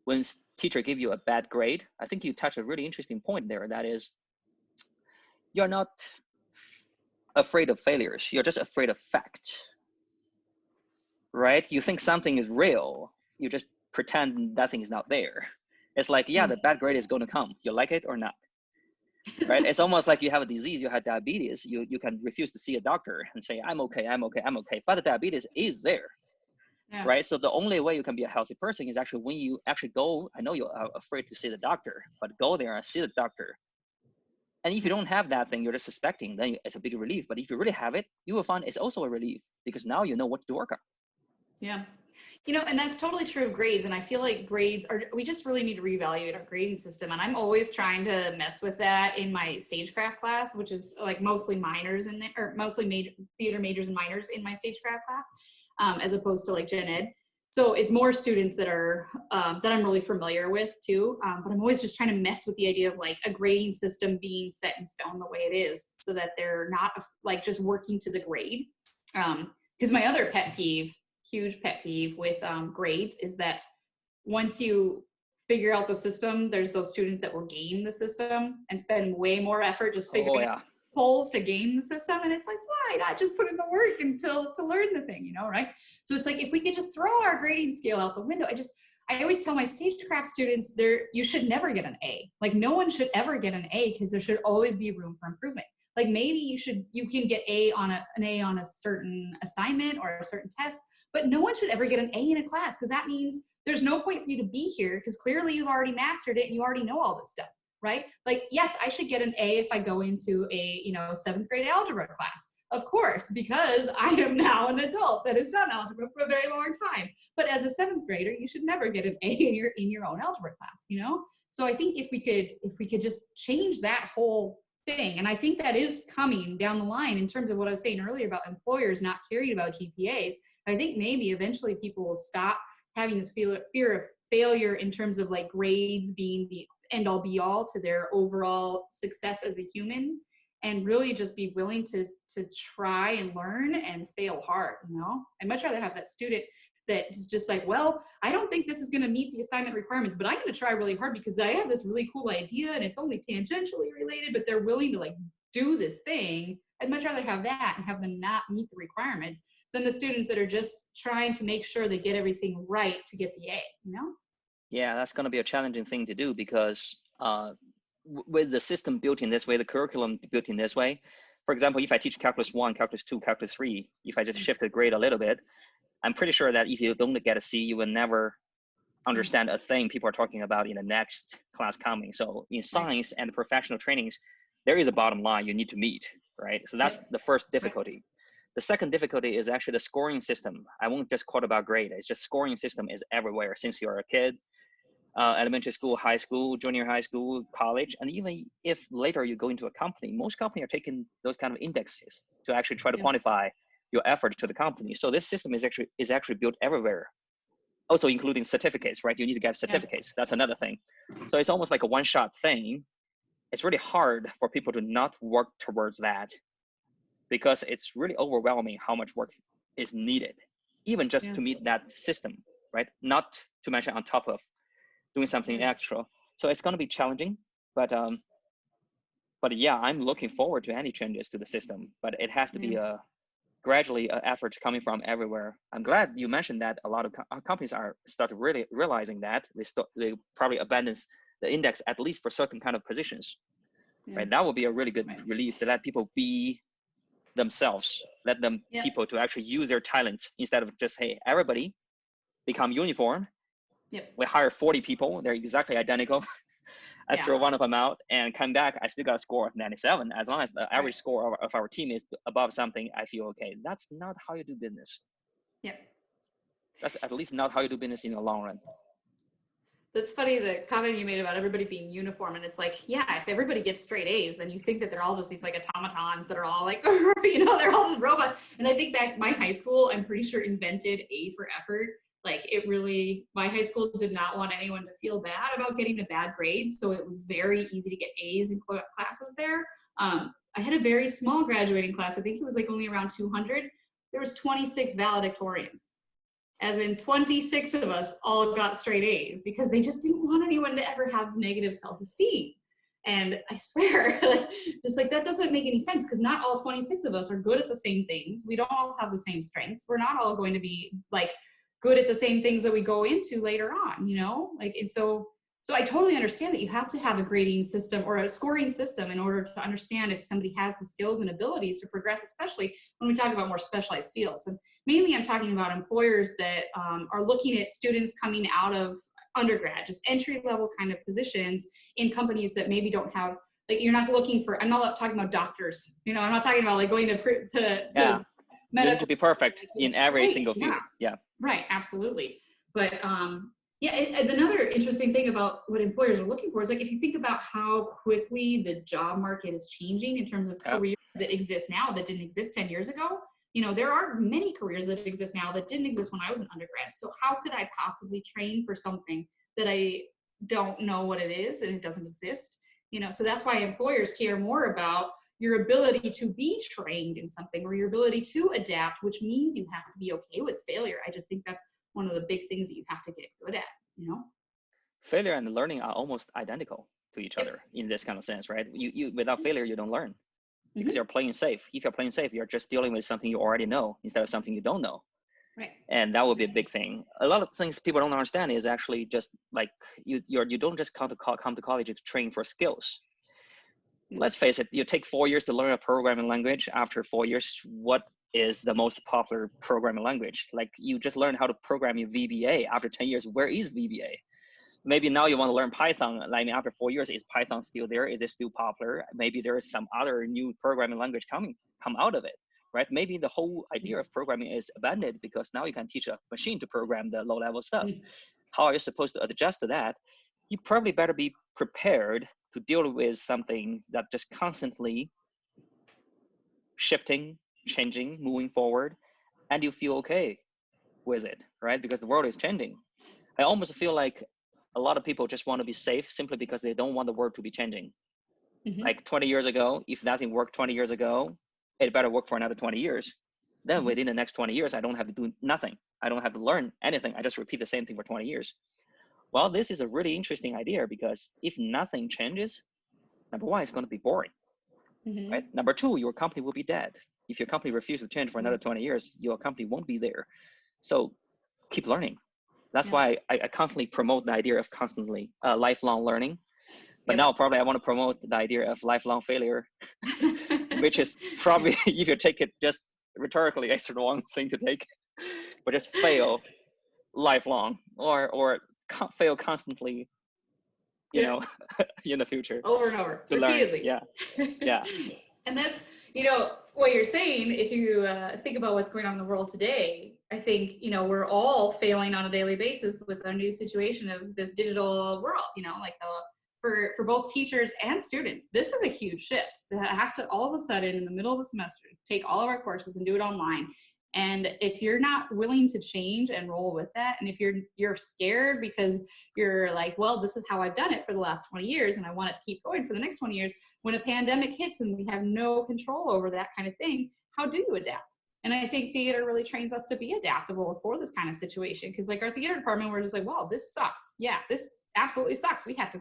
when teacher give you a bad grade. I think you touched a really interesting point there. That is, you're not afraid of failures. You're just afraid of facts. Right? You think something is real, you just pretend that thing is not there. It's like, yeah, the bad grade is going to come. You like it or not, right? It's almost like you have a disease, you have diabetes. You can refuse to see a doctor and say, I'm okay, I'm okay, I'm okay. But the diabetes is there, Yeah. right? So the only way you can be a healthy person is actually when you actually go. I know you're afraid to see the doctor, but go there and see the doctor. And if you don't have that thing, you're just suspecting, then it's a big relief. But if you really have it, you will find it's also a relief because now you know what to work on. Yeah. You know, and that's totally true of grades. And I feel like we just really need to reevaluate our grading system. And I'm always trying to mess with that in my stagecraft class, which is like mostly minors in there, or mostly theater majors and minors in my stagecraft class, as opposed to like gen ed. So it's more students that are, that I'm really familiar with too. But I'm always just trying to mess with the idea of like a grading system being set in stone the way it is, so that they're not like just working to the grade. Because my other huge pet peeve with grades is that once you figure out the system, there's those students that will game the system and spend way more effort just figuring polls to game the system. And it's like, why not just put in the work to learn the thing, right? So it's like, if we could just throw our grading scale out the window, I always tell my stagecraft students, you should never get an A. Like, no one should ever get an A, because there should always be room for improvement. Like, maybe you can get an A on a certain assignment or a certain test, but no one should ever get an A in a class, because that means there's no point for you to be here, because clearly you've already mastered it and you already know all this stuff, right? Like, yes, I should get an A if I go into a 7th grade algebra class, of course, because I am now an adult that has done algebra for a very long time. But as a 7th grader, you should never get an A in your own algebra class, So I think if we could just change that whole thing, and I think that is coming down the line in terms of what I was saying earlier about employers not caring about GPAs. I think maybe eventually people will stop having this fear of failure in terms of like grades being the end all be all to their overall success as a human, and really just be willing to try and learn and fail hard. I'd much rather have that student that is just like, well, I don't think this is going to meet the assignment requirements, but I'm going to try really hard because I have this really cool idea and it's only tangentially related, but they're willing to like do this thing. I'd much rather have that and have them not meet the requirements than the students that are just trying to make sure they get everything right to get the A, Yeah, that's going to be a challenging thing to do, because with the system built in this way, the curriculum built in this way, for example, if I teach calculus 1, calculus 2, calculus 3, if I just shift the grade a little bit, I'm pretty sure that if you don't get a C, you will never understand a thing people are talking about in the next class coming. So in science and professional trainings, there is a bottom line you need to meet, right? So that's the first difficulty. The second difficulty is actually the scoring system. I won't just quote about grade. It's just scoring system is everywhere since you're a kid, elementary school, high school, junior high school, college. And even if later you go into a company, most companies are taking those kind of indexes to actually try to quantify your effort to the company. So this system is actually built everywhere, also including certificates, right? You need to get certificates. That's another thing. So it's almost like a one-shot thing. It's really hard for people to not work towards that, because it's really overwhelming how much work is needed, even just to meet that system, right? Not to mention on top of doing something extra. So it's going to be challenging, but yeah, I'm looking forward to any changes to the system, but it has to be gradually an effort coming from everywhere. I'm glad you mentioned that a lot of companies are started really realizing that they probably abandon the index, at least for certain kind of positions, right? That would be a really good relief to let people be themselves, let them people to actually use their talents instead of just, hey, everybody become uniform. We hire 40 people, they're exactly identical. I throw one of them out and come back, I still got a score of 97. As long as the average score of our team is above something, I feel okay. That's not how you do business. That's at least not how you do business in the long run. That's funny, the comment you made about everybody being uniform. And it's like, if everybody gets straight A's, then you think that they're all just these like automatons that are all like, they're all just robots. And I think back, my high school, I'm pretty sure invented A for effort. Like, my high school did not want anyone to feel bad about getting the bad grades. So it was very easy to get A's in classes there. I had a very small graduating class. I think it was like only around 200. There was 26 valedictorians. As in 26 of us all got straight A's, because they just didn't want anyone to ever have negative self-esteem. And I swear, that doesn't make any sense, because not all 26 of us are good at the same things. We don't all have the same strengths. We're not all going to be like good at the same things that we go into later on, like, and so I totally understand that you have to have a grading system or a scoring system in order to understand if somebody has the skills and abilities to progress, especially when we talk about more specialized fields. And mainly I'm talking about employers that are looking at students coming out of undergrad, just entry level kind of positions in companies that maybe don't have, like, you're not looking for, I'm not talking about doctors, I'm not talking about like going to Yeah. You medical need to be perfect in every single field. Yeah. Right, absolutely. But and another interesting thing about what employers are looking for is, like, if you think about how quickly the job market is changing in terms of careers that exist now that didn't exist 10 years ago, there are many careers that exist now that didn't exist when I was an undergrad. So how could I possibly train for something that I don't know what it is and it doesn't exist? So that's why employers care more about your ability to be trained in something or your ability to adapt, which means you have to be okay with failure. I just think that's one of the big things that you have to get good at, Failure and learning are almost identical to each other in this kind of sense, right? You without failure, you don't learn because you're playing safe. If you're playing safe, you're just dealing with something you already know instead of something you don't know. Right. And that would be a big thing. A lot of things people don't understand is actually just like you don't just come to college to train for skills. Let's face it, you take 4 years to learn a programming language. After 4 years, what is the most popular programming language? Like, you just learn how to program in VBA. After 10 years, where is VBA? Maybe now you want to learn Python. Like, after 4 years, is Python still there? Is it still popular? Maybe there is some other new programming language come out of it, right? Maybe the whole idea of programming is abandoned because now you can teach a machine to program the low-level stuff. How are you supposed to adjust to that? You probably better be prepared to deal with something that just constantly shifting, changing, moving forward, and you feel okay with it, right? Because the world is changing. I almost feel like a lot of people just want to be safe simply because they don't want the world to be changing. Like 20 years ago, if nothing worked 20 years ago, it better work for another 20 years. Then within the next 20 years, I don't have to do nothing. I don't have to learn anything. I just repeat the same thing for 20 years. Well, this is a really interesting idea because if nothing changes, number one, it's going to be boring, right? Number two, your company will be dead. If your company refuses to change for another 20 years, your company won't be there. So keep learning. That's why I constantly promote the idea of constantly lifelong learning. But now probably I want to promote the idea of lifelong failure, which is probably, if you take it just rhetorically, it's the wrong thing to take, but just fail lifelong or fail constantly, in the future. Over and over, to repeatedly. Learn. Yeah. And that's, what you're saying, if you think about what's going on in the world today, I think, we're all failing on a daily basis with our new situation of this digital world, like for both teachers and students. This is a huge shift to have to all of a sudden in the middle of the semester take all of our courses and do it online. And if you're not willing to change and roll with that, and if you're scared because you're like, well, this is how I've done it for the last 20 years and I want it to keep going for the next 20 years, when a pandemic hits and we have no control over that kind of thing, how do you adapt? And I think theater really trains us to be adaptable for this kind of situation. Because like our theater department, we're just like, well, this sucks. Yeah, this absolutely sucks. We have to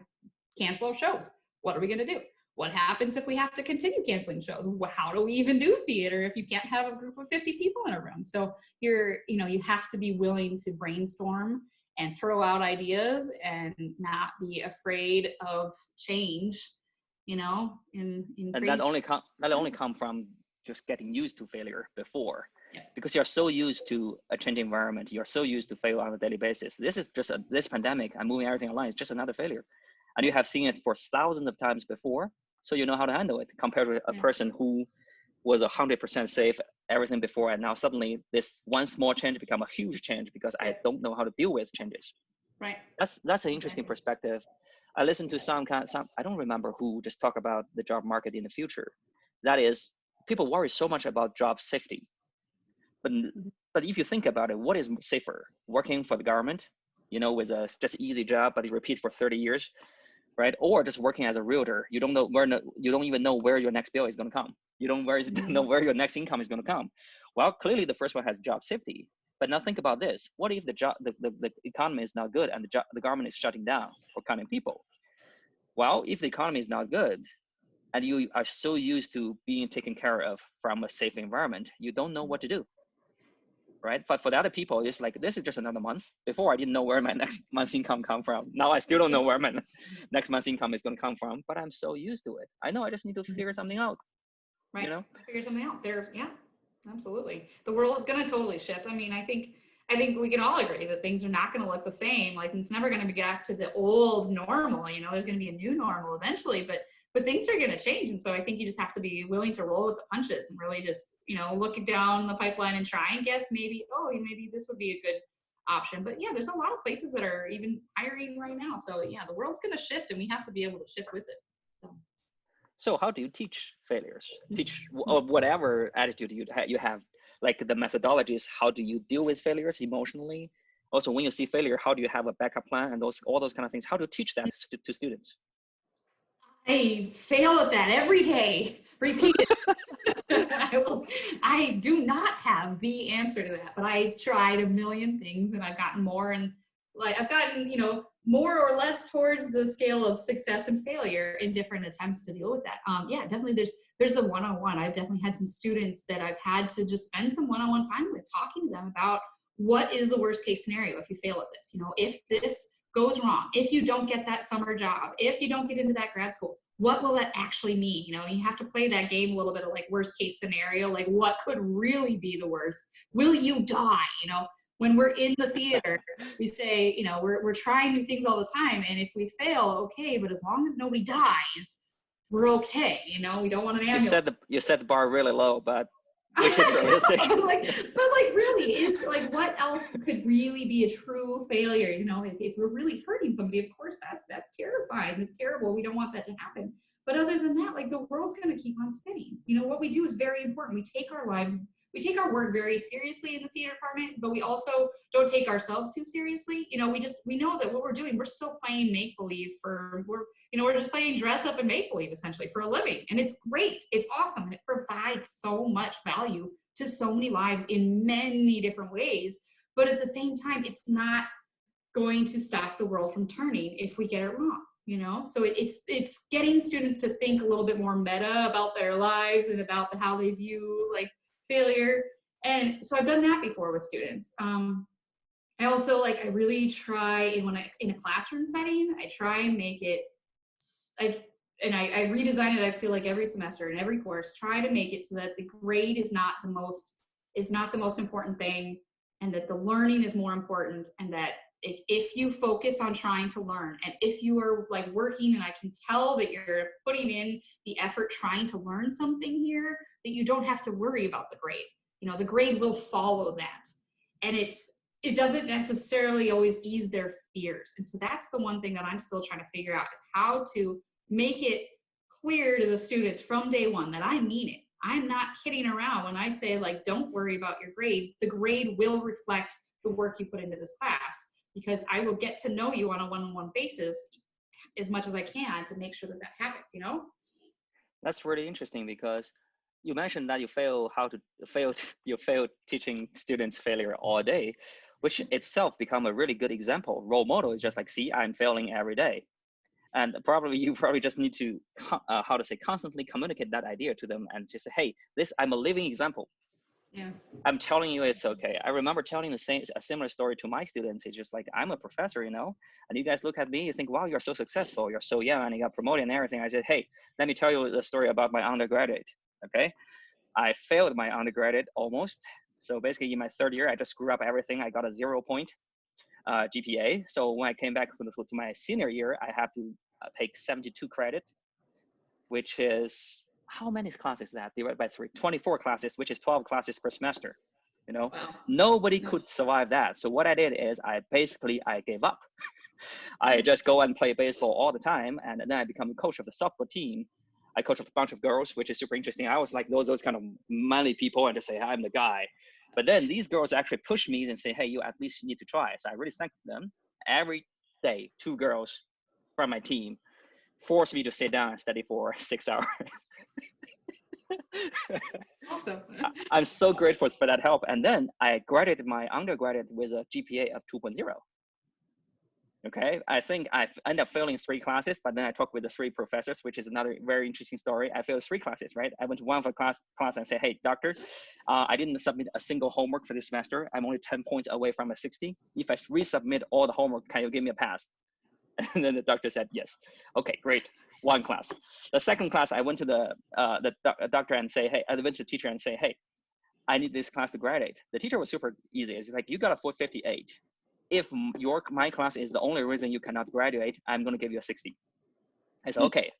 cancel our shows. What are we going to do? What happens if we have to continue canceling shows? How do we even do theater if you can't have a group of 50 people in a room? So you have to be willing to brainstorm and throw out ideas and not be afraid of change, and that only come from just getting used to failure before, because you're so used to a changing environment. You're so used to fail on a daily basis. This is just this pandemic and moving everything online is just another failure. And you have seen it for thousands of times before, so you know how to handle it, compared to a person who was 100% safe, everything before, and now suddenly this one small change become a huge change because I don't know how to deal with changes. Right. That's an interesting perspective. I listened to some, I don't remember who, just talk about the job market in the future. That is, people worry so much about job safety. But if you think about it, what is safer? Working for the government, with a just easy job, but you repeat for 30 years, right? Or just working as a realtor. You don't know you don't even know where your next bill is going to come. You don't know where your next income is going to come. Well, clearly the first one has job safety. But now think about this. What if the economy is not good and the government is shutting down or cutting people? Well, if the economy is not good and you are so used to being taken care of from a safe environment, you don't know what to do, right? But for the other people, it's like, this is just another month. Before, I didn't know where my next month's income come from. Now I still don't know where my next month's income is going to come from, but I'm so used to it. I know I just need to figure something out. Right. You know? Figure something out there. Yeah, absolutely. The world is going to totally shift. I mean, I think we can all agree that things are not going to look the same. Like, it's never going to be back to the old normal. You know, there's going to be a new normal eventually, but things are going to change. And so I think you just have to be willing to roll with the punches and really just, you know, look down the pipeline and try and guess maybe this would be a good option. But yeah, there's a lot of places that are even hiring right now. So yeah, the world's going to shift and we have to be able to shift with it. So how do you teach failures? Teach whatever attitude you have, like the methodologies. How do you deal with failures emotionally? Also, when you see failure, how do you have a backup plan and all those kind of things? How do you teach that to students? I fail at that every day. Repeat it. I do not have the answer to that, but I've tried a million things and I've gotten more, and like I've gotten, you know, more or less towards the scale of success and failure in different attempts to deal with that. Yeah, definitely there's a one-on-one. I've definitely had some students that I've had to just spend some one-on-one time with, talking to them about what is the worst case scenario if you fail at this. You know, if this goes wrong, if you don't get that summer job, if you don't get into that grad school, what will that actually mean? You know, you have to play that game a little bit of like worst case scenario, like what could really be the worst? Will you die? You know, when we're in the theater, we say, you know, we're trying new things all the time. And if we fail, okay, but as long as nobody dies, we're okay. You know, we don't want an ambulance. You set the bar really low, but which is realistic. but really, is like, what else could really be a true failure? You know, if we're really hurting somebody, of course, that's terrifying. It's terrible. We don't want that to happen. But other than that, like, the world's going to keep on spinning. You know, what we do is very important. We take our work very seriously in the theater department, but we also don't take ourselves too seriously. You know, we know that what we're doing, we're still playing make-believe we're just playing dress up and make-believe essentially for a living. And it's great. It's awesome. And it provides so much value to so many lives in many different ways. But at the same time, it's not going to stop the world from turning if we get it wrong. You know, so it's getting students to think a little bit more meta about their lives and about how they view like failure. And so I've done that before with students. I also I really try in a classroom setting, I try and make it, I redesign it, I feel like every semester in every course, try to make it so that the grade is not the most important thing, and that the learning is more important, and that if you focus on trying to learn, and if you are like working, and I can tell that you're putting in the effort trying to learn something here, that you don't have to worry about the grade. You know, the grade will follow that. And it doesn't necessarily always ease their fears. And so that's the one thing that I'm still trying to figure out, is how to make it clear to the students from day one that I mean it. I'm not kidding around when I say, like, don't worry about your grade. The grade will reflect the work you put into this class, because I will get to know you on a one-on-one basis as much as I can to make sure that happens, you know? That's really interesting, because you mentioned that you fail teaching students failure all day, which itself become a really good example. Role model is just like, see, I'm failing every day. And you probably just need to, constantly communicate that idea to them, and just say, hey, I'm a living example. Yeah. I'm telling you it's okay. I remember telling a similar story to my students. It's just like, I'm a professor, you know, and you guys look at me, you think, wow, you're so successful, you're so young, and you got promoted and everything. I said, hey, let me tell you the story about my undergraduate, okay? I failed my undergraduate almost. So basically in my third year, I just screwed up everything. I got a 0 point GPA. So when I came back to my senior year, I have to take 72 credit, which is, how many classes is that? Divided by 3, 24 classes, which is 12 classes per semester. You know, wow. Nobody could survive that. So what I did is I gave up. I just go and play baseball all the time. And then I become a coach of the softball team. I coach a bunch of girls, which is super interesting. I was like those kind of manly people, and just say, I'm the guy. But then these girls actually push me and say, hey, you at least need to try. So I really thank them. Every day, 2 girls from my team forced me to sit down and study for 6 hours. Awesome. I'm so grateful for that help. And then I graduated my undergraduate with a GPA of 2.0. Okay, I think I ended up failing 3 classes, but then I talked with the 3 professors, which is another very interesting story. I failed 3 classes, right? I went to one of the class and said, hey, doctor, I didn't submit a single homework for this semester. I'm only 10 points away from a 60. If I resubmit all the homework, can you give me a pass? And then the doctor said, yes. Okay, great. 1 class. The second class, I went to the doctor and say, hey, I went to the teacher and say, hey, I need this class to graduate. The teacher was super easy. It's like, you got a 458. If my class is the only reason you cannot graduate, I'm going to give you a 60. I said, okay,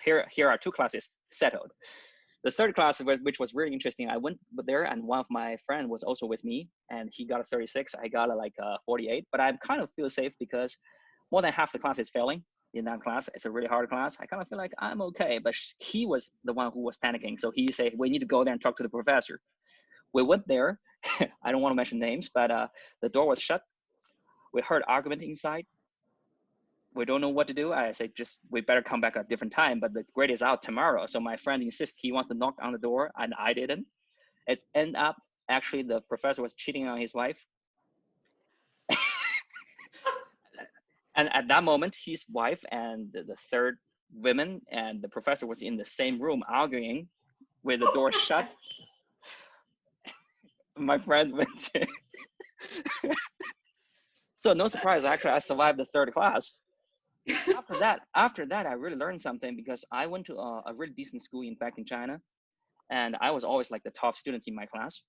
here are 2 classes settled. The third class, which was really interesting, I went there and one of my friends was also with me and he got a 36. I got a 48, but I kind of feel safe because more than half the class is failing in that class. It's a really hard class. I kind of feel like I'm okay, but he was the one who was panicking. So he said, we need to go there and talk to the professor. We went there. I don't want to mention names, but the door was shut. We heard argument inside. We don't know what to do. I said, we better come back at a different time, but the grade is out tomorrow. So my friend insists he wants to knock on the door and I didn't. It ended up, actually, the professor was cheating on his wife. And at that moment, his wife and the third woman and the professor was in the same room arguing with the door shut. My friend went in. So no surprise, actually, I survived the third class. After that, I really learned something because I went to a really decent school in China, and I was always like the top student in my class.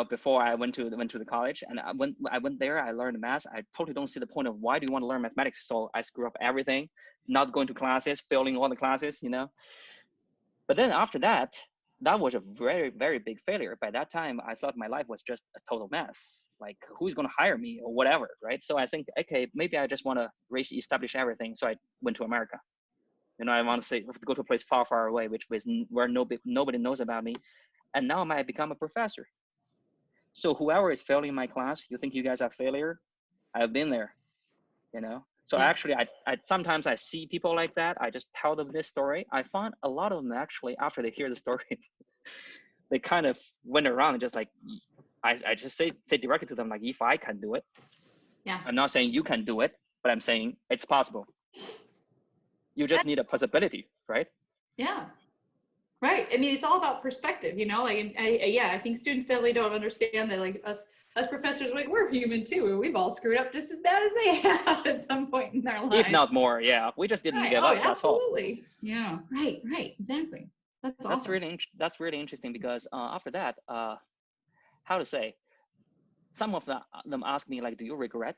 Before I went to the college, and I went there, I learned math. I totally don't see the point of why do you want to learn mathematics? So I screw up everything, not going to classes, failing all the classes, But then after that, that was a very, very big failure. By that time, I thought my life was just a total mess. Like, who's going to hire me or whatever, right? So I think, okay, maybe I just want to establish everything. So I went to America. I want to go to a place far, far away, where nobody knows about me. And now I might become a professor. So whoever is failing in my class, you think you guys are failure? I've been there, So actually, I sometimes I see people like that. I just tell them this story. I found a lot of them actually, after they hear the story, they kind of went around and just like, I just say directly to them, like, if I can do it, yeah, I'm not saying you can do it, but I'm saying it's possible. You just need a possibility, right? Yeah. Right. I mean, it's all about perspective, like, I think students definitely don't understand that, like, us professors, like, we're human too. We've all screwed up just as bad as they have at some point in their life. If not more, yeah. We just didn't give up. That's all. Absolutely. Yeah. Right. Exactly. That's awesome. That's really interesting because after that, how to say, some of them ask me, like, do you regret?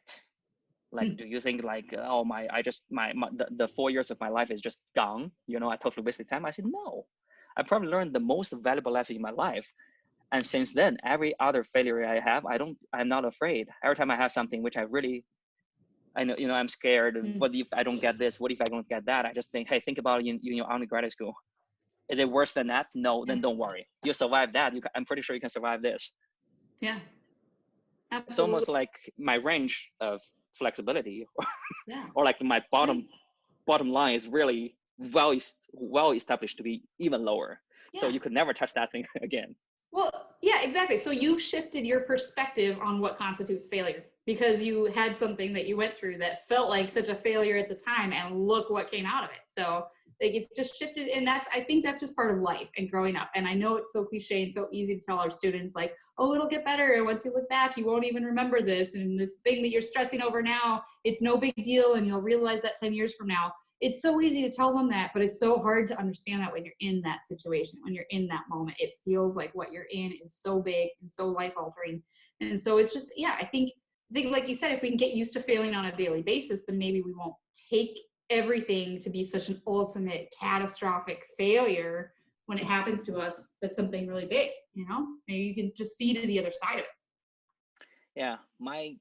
Like, do you think like, oh the 4 years of my life is just gone? I totally wasted time. I said, no, I probably learned the most valuable lesson in my life. And since then, every other failure I have, I'm not afraid. Every time I have something which I know, I'm scared. What if I don't get this? What if I don't get that? I just think, hey, think about in your undergraduate school. Is it worse than that? No, then don't worry. You survive that. I'm pretty sure you can survive this. Yeah. Absolutely. It's almost like my range of flexibility, or like my bottom line is really well established to be even lower. Yeah. So you could never touch that thing again. Well, yeah, exactly. So you've shifted your perspective on what constitutes failure because you had something that you went through that felt like such a failure at the time, and look what came out of it. So like, it's just shifted, and I think that's just part of life and growing up. And I know it's so cliche and so easy to tell our students, like, oh, it'll get better, and once you look back, you won't even remember this, and this thing that you're stressing over now, it's no big deal, and you'll realize that 10 years from now. It's so easy to tell them that, but it's so hard to understand that when you're in that situation, when you're in that moment. It feels like what you're in is so big and so life-altering. And so it's just, I think like you said, if we can get used to failing on a daily basis, then maybe we won't take everything to be such an ultimate catastrophic failure when it happens to us. That's something really big, maybe you can just see to the other side of it. Yeah, my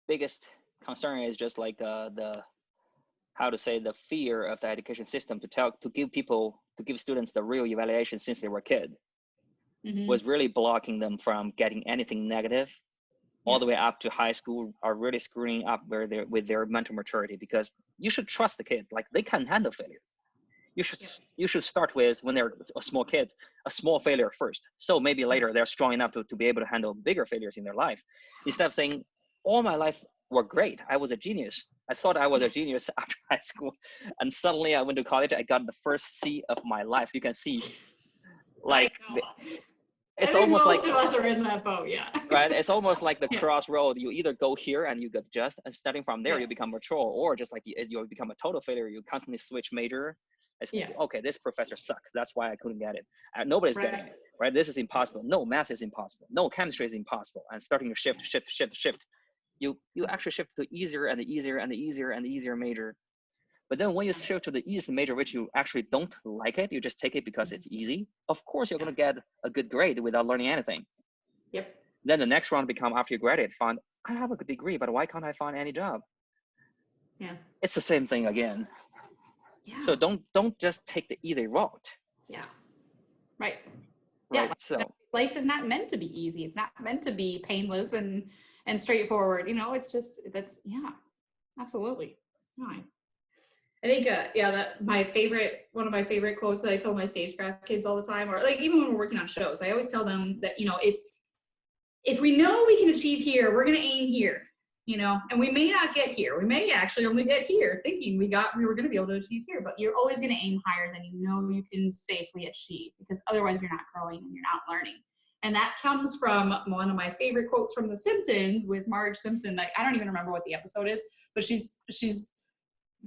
biggest concern is just like the fear of the education system to give students the real evaluation since they were a kid, was really blocking them from getting anything negative all the way up to high school, are really screwing up with their mental maturity, because you should trust the kid. Like, they can handle failure. You should start with, when they're small kids, a small failure first. So maybe later they're strong enough to be able to handle bigger failures in their life, instead of saying, all my life were great. I was a genius. I thought I was a genius after high school. And suddenly I went to college. I got the first C of my life. You can see, I like, know. I it's think almost like, most of us are in that boat, yeah. right? It's almost like the Yeah. crossroad. You either go here and you get adjust, and starting from there, Yeah. you become mature, or just like you become a total failure. You constantly switch major. It's Yeah. okay, this professor sucked. That's why I couldn't get it. Nobody's getting Right. it, right? This is impossible. No, math is impossible. No, chemistry is impossible. And starting to shift. You actually shift to easier and easier major. But then when you shift to the easiest major, which you actually don't like it, you just take it because it's easy. Of course, you're going to get a good grade without learning anything. Yep. Then the next round become after you graduate, find I have a good degree, but why can't I find any job? Yeah. It's the same thing again. Yeah. So don't just take the easy route. Yeah. Right. Right. Yeah. So Life is not meant to be easy. It's not meant to be painless and straightforward. It's just absolutely. Right. I think that one of my favorite quotes that I tell my stagecraft kids all the time, or like even when we're working on shows, I always tell them that if we know we can achieve here, we're going to aim here. And we may not get here. We may actually only get here thinking we were going to be able to achieve here, but you're always going to aim higher than you can safely achieve, because otherwise you're not growing and you're not learning. And that comes from one of my favorite quotes from The Simpsons with Marge Simpson. I don't even remember what the episode is, but she's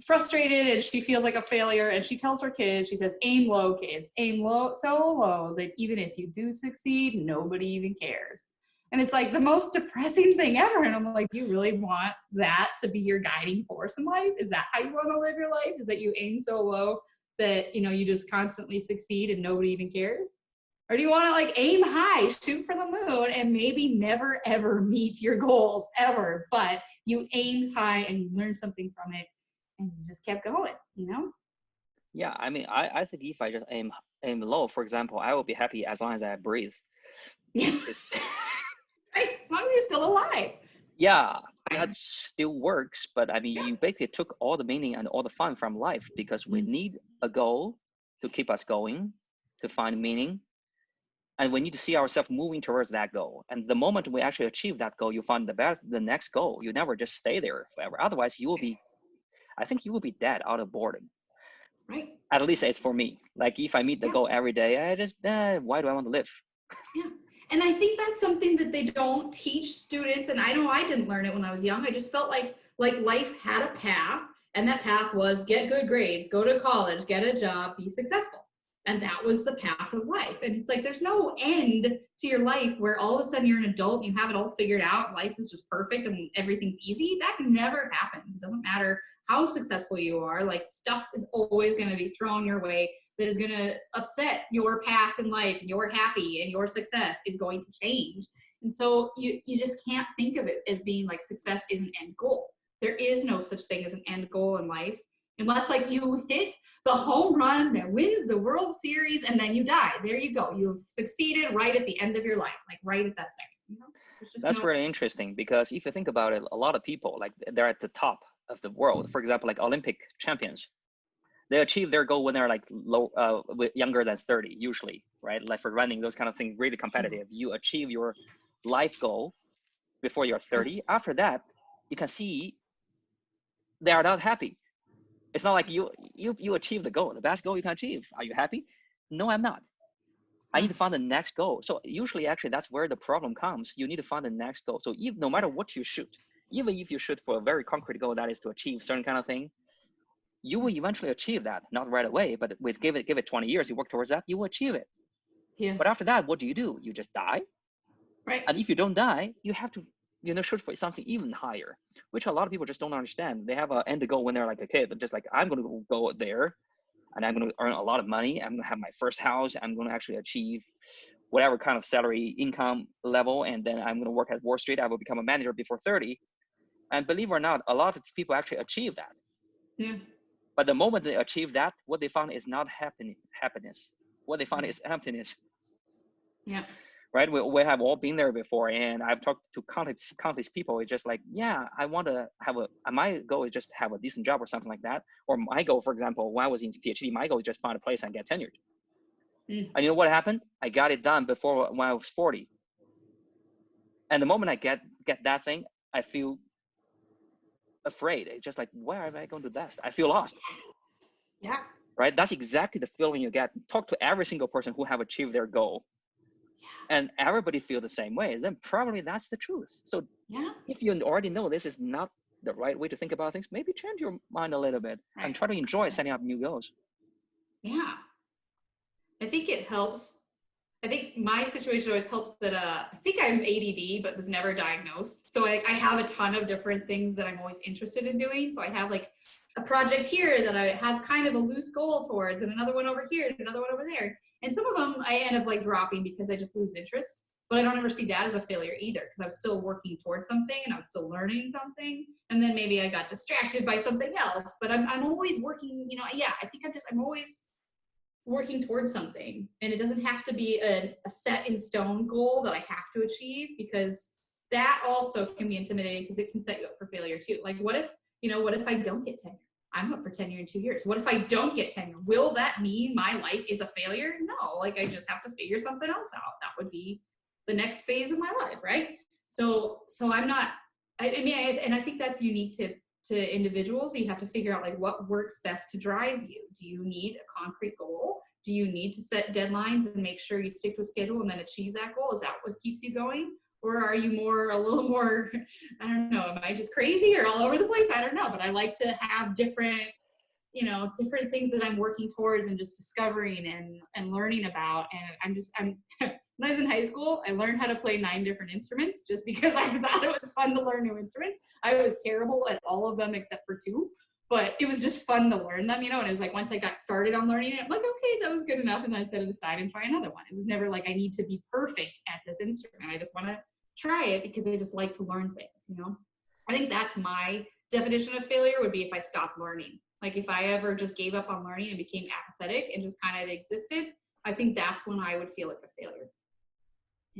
frustrated and she feels like a failure, and she tells her kids, she says, aim low, kids, aim low, so low that even if you do succeed, nobody even cares. And it's like the most depressing thing ever. And I'm like, do you really want that to be your guiding force in life? Is that how you want to live your life? Is that you aim so low that, you just constantly succeed and nobody even cares? Or do you want to aim high, shoot for the moon, and maybe never, ever meet your goals ever, but you aimed high and you learned something from it and you just kept going, yeah, I mean, I think if I just aim low, for example, I will be happy as long as I breathe. Yeah. Right? As long as you're still alive. Yeah, that still works. But I mean, you basically took all the meaning and all the fun from life, because we need a goal to keep us going, to find meaning. And we need to see ourselves moving towards that goal. And the moment we actually achieve that goal, you find the next goal. You never just stay there forever. Otherwise, I think you will be dead out of boredom. Right. At least it's for me. Like if I meet the goal every day, I just, why do I want to live? Yeah. And I think that's something that they don't teach students. And I know I didn't learn it when I was young. I just felt like life had a path, and that path was get good grades, go to college, get a job, be successful. And that was the path of life. And it's like, there's no end to your life where all of a sudden you're an adult and you have it all figured out. Life is just perfect and everything's easy. That never happens. It doesn't matter how successful you are. Stuff is always going to be thrown your way that is going to upset your path in life, and your happy and your success is going to change. And so you just can't think of it as being like success is an end goal. There is no such thing as an end goal in life, unless you hit the home run that wins the World Series and then you die. There you go. You've succeeded right at the end of your life, right at that second. That's really interesting, because if you think about it, a lot of people, they're at the top of the world. For example, Olympic champions, they achieve their goal when they're younger than 30, usually, right? Like for running, those kind of things, really competitive. You achieve your life goal before you're 30. After that, you can see they are not happy. It's not like you achieve the goal, the best goal you can achieve. Are you happy? No, I'm not. I need to find the next goal. So usually, actually, that's where the problem comes. You need to find the next goal. So no matter what you shoot, even if you shoot for a very concrete goal, that is to achieve certain kind of thing, you will eventually achieve that. Not right away, but give it 20 years, you work towards that, you will achieve it. Yeah. But after that, what do? You just die. Right. And if you don't die, you have to shoot for something even higher, which a lot of people just don't understand. They have an end goal when they're like a kid, but just I'm going to go there and I'm going to earn a lot of money. I'm going to have my first house. I'm going to actually achieve whatever kind of salary income level. And then I'm going to work at Wall Street. I will become a manager before 30. And believe it or not, a lot of people actually achieve that. Yeah. But the moment they achieve that, what they found is not happiness. What they found is emptiness. Yeah. Right? We have all been there before, and I've talked to countless people. It's just I want to have my goal is just to have a decent job or something like that. Or my goal, for example, when I was in PhD, my goal is just find a place and get tenured. And you know what happened? I got it done when I was 40. And the moment I get that thing, I feel afraid. It's just like, where am I going to do that? I feel lost. Yeah. Right? That's exactly the feeling you get. Talk to every single person who have achieved their goal. Yeah. And everybody feel the same way. Then probably that's the truth. So if you already know this is not the right way to think about things, maybe change your mind a little bit and try to enjoy setting up new goals. Yeah. I think it helps. I think my situation always helps that I think I'm ADD, but was never diagnosed. So I have a ton of different things that I'm always interested in doing. So I have like a project here that I have kind of a loose goal towards, and another one over here, and another one over there. And some of them I end up like dropping because I just lose interest. But I don't ever see that as a failure either, because I was still working towards something and I was still learning something. And then maybe I got distracted by something else. But I'm always working, I think I'm always working towards something, and it doesn't have to be a set in stone goal that I have to achieve, because that also can be intimidating because it can set you up for failure too. Like what if I don't get tenure? I'm up for tenure in 2 years. What if I don't get tenure? Will that mean my life is a failure? No, like I just have to figure something else out. That would be the next phase of my life, right? So I'm not, and I think that's unique to individuals. You have to figure out like what works best to drive you. Do you need a concrete goal? Do you need to set deadlines and make sure you stick to a schedule and then achieve that goal? Is that what keeps you going? Or are you a little more, I don't know, am I just crazy or all over the place? I don't know, but I like to have different things that I'm working towards and just discovering and learning about. And when I was in high school, I learned how to play 9 different instruments just because I thought it was fun to learn new instruments. I was terrible at all of them except for 2, but it was just fun to learn them, and it was like once I got started on learning it, I'm like, okay, that was good enough, and then I set it aside and try another one. It was never like I need to be perfect at this instrument. I just want to try it because I just like to learn things, I think that's my definition of failure would be if I stopped learning. Like if I ever just gave up on learning and became apathetic and just kind of existed, I think that's when I would feel like a failure.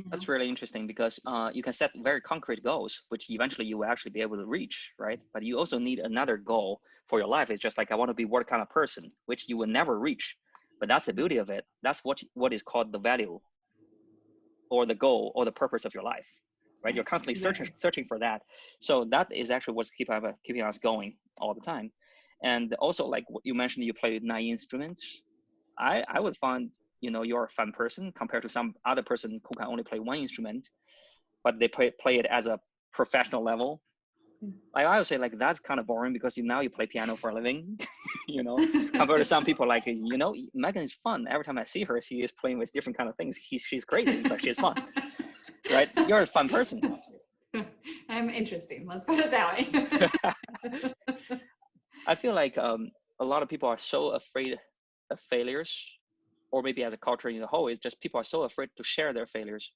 That's really interesting because you can set very concrete goals, which eventually you will actually be able to reach, right? But you also need another goal for your life. It's just like, I want to be what kind of person, which you will never reach. But that's the beauty of it. That's what is called the value or the goal or the purpose of your life, right? You're constantly searching for that. So that is actually what's keeping us going all the time. And also, like what you mentioned, you play 9 instruments. I would find, you're a fun person compared to some other person who can only play 1 instrument, but they play it as a professional level. Like I would say, like that's kind of boring because now you play piano for a living, compared to some people like, Megan is fun. Every time I see her, she is playing with different kind of things. She's crazy, but she's fun, right? You're a fun person. I'm interesting. Let's put it that way. I feel like a lot of people are so afraid of failures, or maybe as a culture in the whole, is just people are so afraid to share their failures.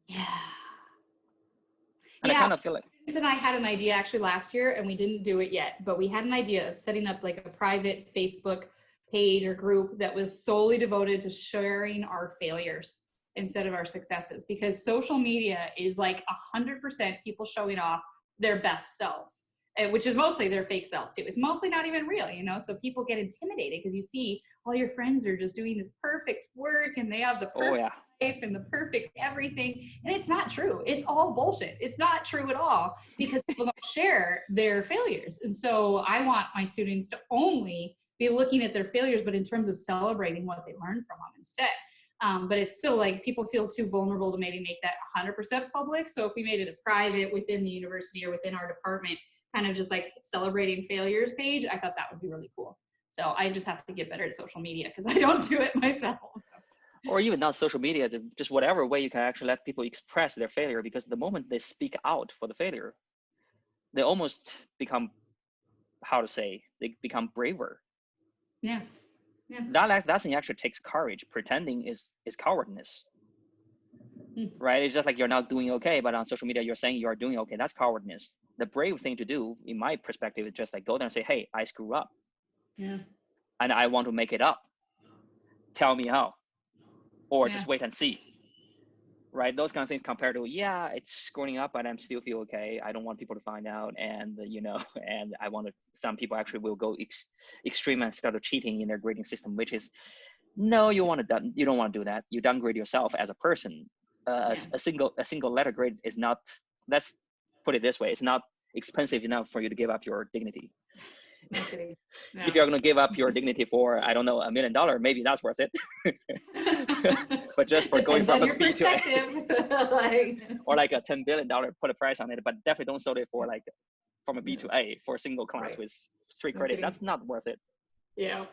Yeah. And I kind of feel like Chris and I had an idea actually last year, and we didn't do it yet, but we had an idea of setting up like a private Facebook page or group that was solely devoted to sharing our failures instead of our successes, because social media is like 100% people showing off their best selves, which is mostly their fake selves too. It's mostly not even real, so people get intimidated because you see all your friends are just doing this perfect work and they have the perfect life and the perfect everything, and it's not true. It's all bullshit. It's not true at all because people don't share their failures. And so I want my students to only be looking at their failures, but in terms of celebrating what they learned from them instead. But it's still like people feel too vulnerable to maybe make that 100% public. So if we made it a private within the university or within our department, kind of just like celebrating failures page, I thought that would be really cool. So I just have to get better at social media because I don't do it myself. Or even not social media, just whatever way you can actually let people express their failure, because the moment they speak out for the failure, they almost become, they become braver. Yeah. That thing actually takes courage. Pretending is cowardness. Right? It's just like you're not doing okay, but on social media, you're saying you're doing okay. That's cowardness. The brave thing to do, in my perspective, is just like go there and say, hey, I screw up. Yeah. And I want to make it up. Tell me how. Or just wait and see. Right? Those kind of things compared to, it's screwing up, but I'm still feel okay. I don't want people to find out. And, and some people actually will go extreme and start cheating in their grading system, which is, no, you don't want to do that. You downgrade yourself as a person. A single letter grade is not, let's put it this way, it's not expensive enough for you to give up your dignity. Okay. Yeah. If you're going to give up your dignity for, I don't know, $1 million, maybe that's worth it. But just for going from a B to A, or like a $10 billion, put a price on it, but definitely don't sell it for like from a B to A for a single class with 3 credits. That's not worth it. Yeah.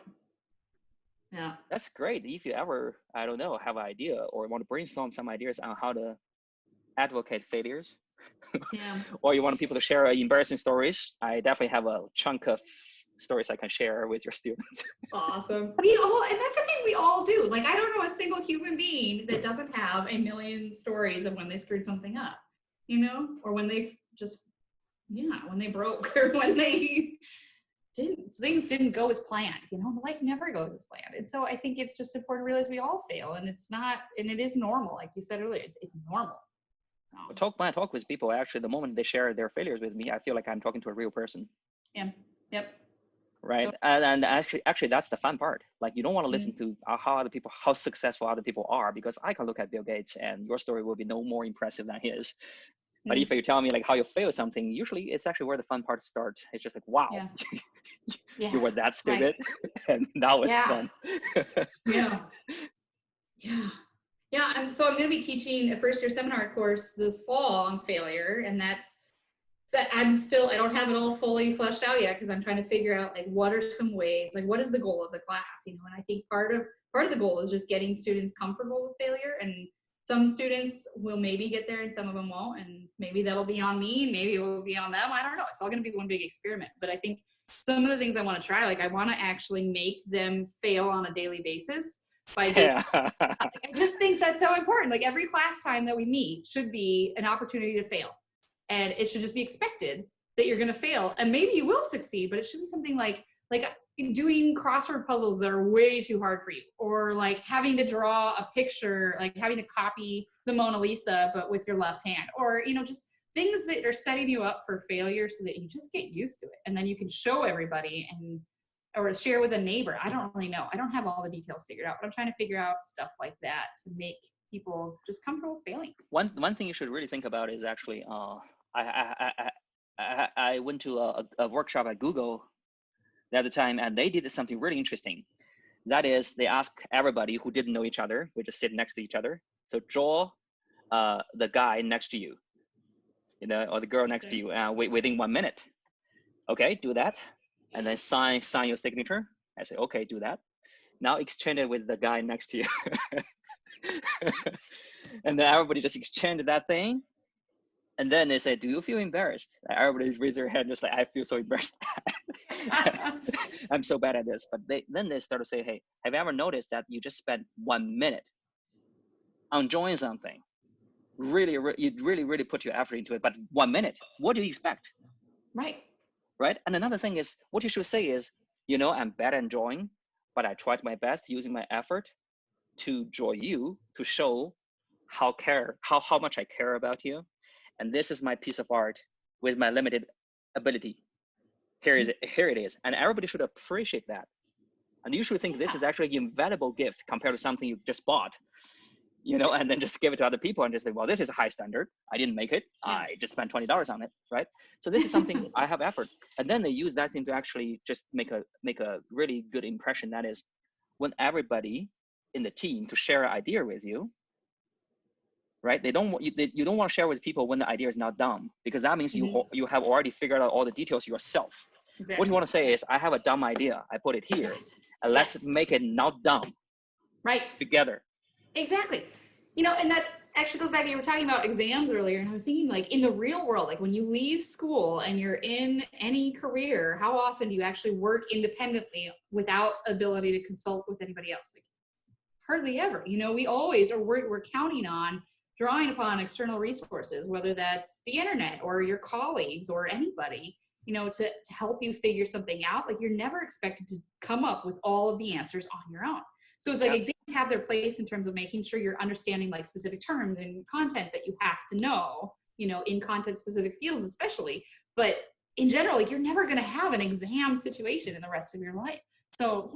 Yeah. That's great. If you ever, I don't know, have an idea or want to brainstorm some ideas on how to advocate failures, Yeah. or you want people to share embarrassing stories, I definitely have a chunk of stories I can share with your students. Awesome. And that's the thing we all do. Like, I don't know a single human being that doesn't have a million stories of when they screwed something up, you know, or when they just, when they broke, or when things didn't go as planned, you know, life never goes as planned. And so I think it's just important to realize we all fail, and it is normal. Like you said earlier, it's normal. When I talk with people, actually, the moment they share their failures with me, I feel like I'm talking to a real person. Yeah. Yep. Right. Yep. And actually, that's the fun part. Like, you don't want to listen to how successful other people are, because I can look at Bill Gates and your story will be no more impressive than his. But if you tell me like how you fail something, usually it's actually where the fun parts start. It's just like, wow, you were that stupid, and that was fun. Yeah. So I'm going to be teaching a first-year seminar course this fall on failure, and I don't have it all fully fleshed out yet, because I'm trying to figure out like what are some ways, like what is the goal of the class, you know. And I think part of the goal is just getting students comfortable with failure, and some students will maybe get there and some of them won't, and maybe that'll be on me, maybe it will be on them. I don't know. It's all going to be one big experiment. But I think some of the things I want to try, like I want to actually make them fail on a daily basis. I just think that's so important. Like, every class time that we meet should be an opportunity to fail, and it should just be expected that you're going to fail, and maybe you will succeed, but it should be something like doing crossword puzzles that are way too hard for you, or like having to draw a picture, like having to copy the Mona Lisa but with your left hand, or, you know, just things that are setting you up for failure so that you just get used to it, and then you can show everybody or share with a neighbor. I don't really know. I don't have all the details figured out, but I'm trying to figure out stuff like that to make people just comfortable failing. One thing you should really think about is actually, I went to a workshop at Google the other time, and they did something really interesting. That is, they asked everybody who didn't know each other, we just sit next to each other. So draw the guy next to you, you know, or the girl next to you, within 1 minute. Okay, do that. And then sign your signature. I say, okay, do that. Now exchange it with the guy next to you. And then everybody just exchanged that thing. And then they say, do you feel embarrassed? Everybody raise their hand, just like, I feel so embarrassed. I'm so bad at this. But then they start to say, hey, have you ever noticed that you just spent 1 minute on enjoying something? You really put your effort into it. But 1 minute, what do you expect? Right? And another thing is, what you should say is, you know, I'm bad at enjoying, but I tried my best using my effort to draw you, to show how much I care about you. And this is my piece of art with my limited ability. Here it is. And everybody should appreciate that. And you should think this is actually an invaluable gift compared to something you just bought, you know, and then just give it to other people and just say, well, this is a high standard. I didn't make it. I just spent $20 on it, right? So this is something I have effort. And then they use that thing to actually just make a really good impression. That is, when everybody in the team to share an idea with you, right? You don't want to share with people when the idea is not done, because that means you have already figured out all the details yourself. Exactly. What you want to say is, I have a dumb idea. I put it here, and let's make it not dumb. Right. Together. Exactly. You know, and that actually goes back to, you were talking about exams earlier, and I was thinking, like, in the real world, like when you leave school and you're in any career, how often do you actually work independently without ability to consult with anybody else? Like, hardly ever. You know, we're counting on drawing upon external resources, whether that's the internet or your colleagues or anybody, you know, to help you figure something out. Like, you're never expected to come up with all of the answers on your own. So it's like exams have their place in terms of making sure you're understanding like specific terms and content that you have to know, you know, in content specific fields especially. But in general, like, you're never going to have an exam situation in the rest of your life. So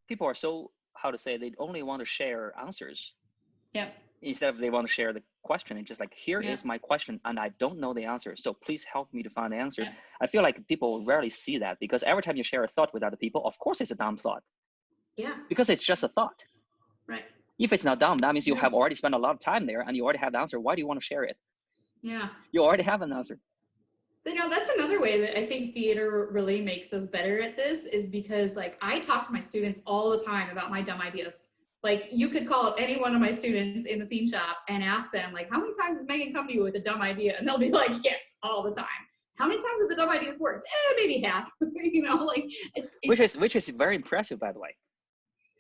people are so, how to say, they only want to share answers. Yep. Instead of they want to share the question. It's just like, here is my question and I don't know the answer. So please help me to find the answer. Yeah. I feel like people rarely see that, because every time you share a thought with other people, of course it's a dumb thought. Yeah. Because it's just a thought. Right. If it's not dumb, that means you have already spent a lot of time there and you already have the answer. Why do you want to share it? Yeah. You already have an answer. You know, that's another way that I think theater really makes us better at this, is because like I talk to my students all the time about my dumb ideas. Like you could call up any one of my students in the scene shop and ask them like, how many times has Megan come to you with a dumb idea? And they'll be like, yes, all the time. How many times have the dumb ideas worked? Maybe half. You know, like it's which is very impressive, by the way.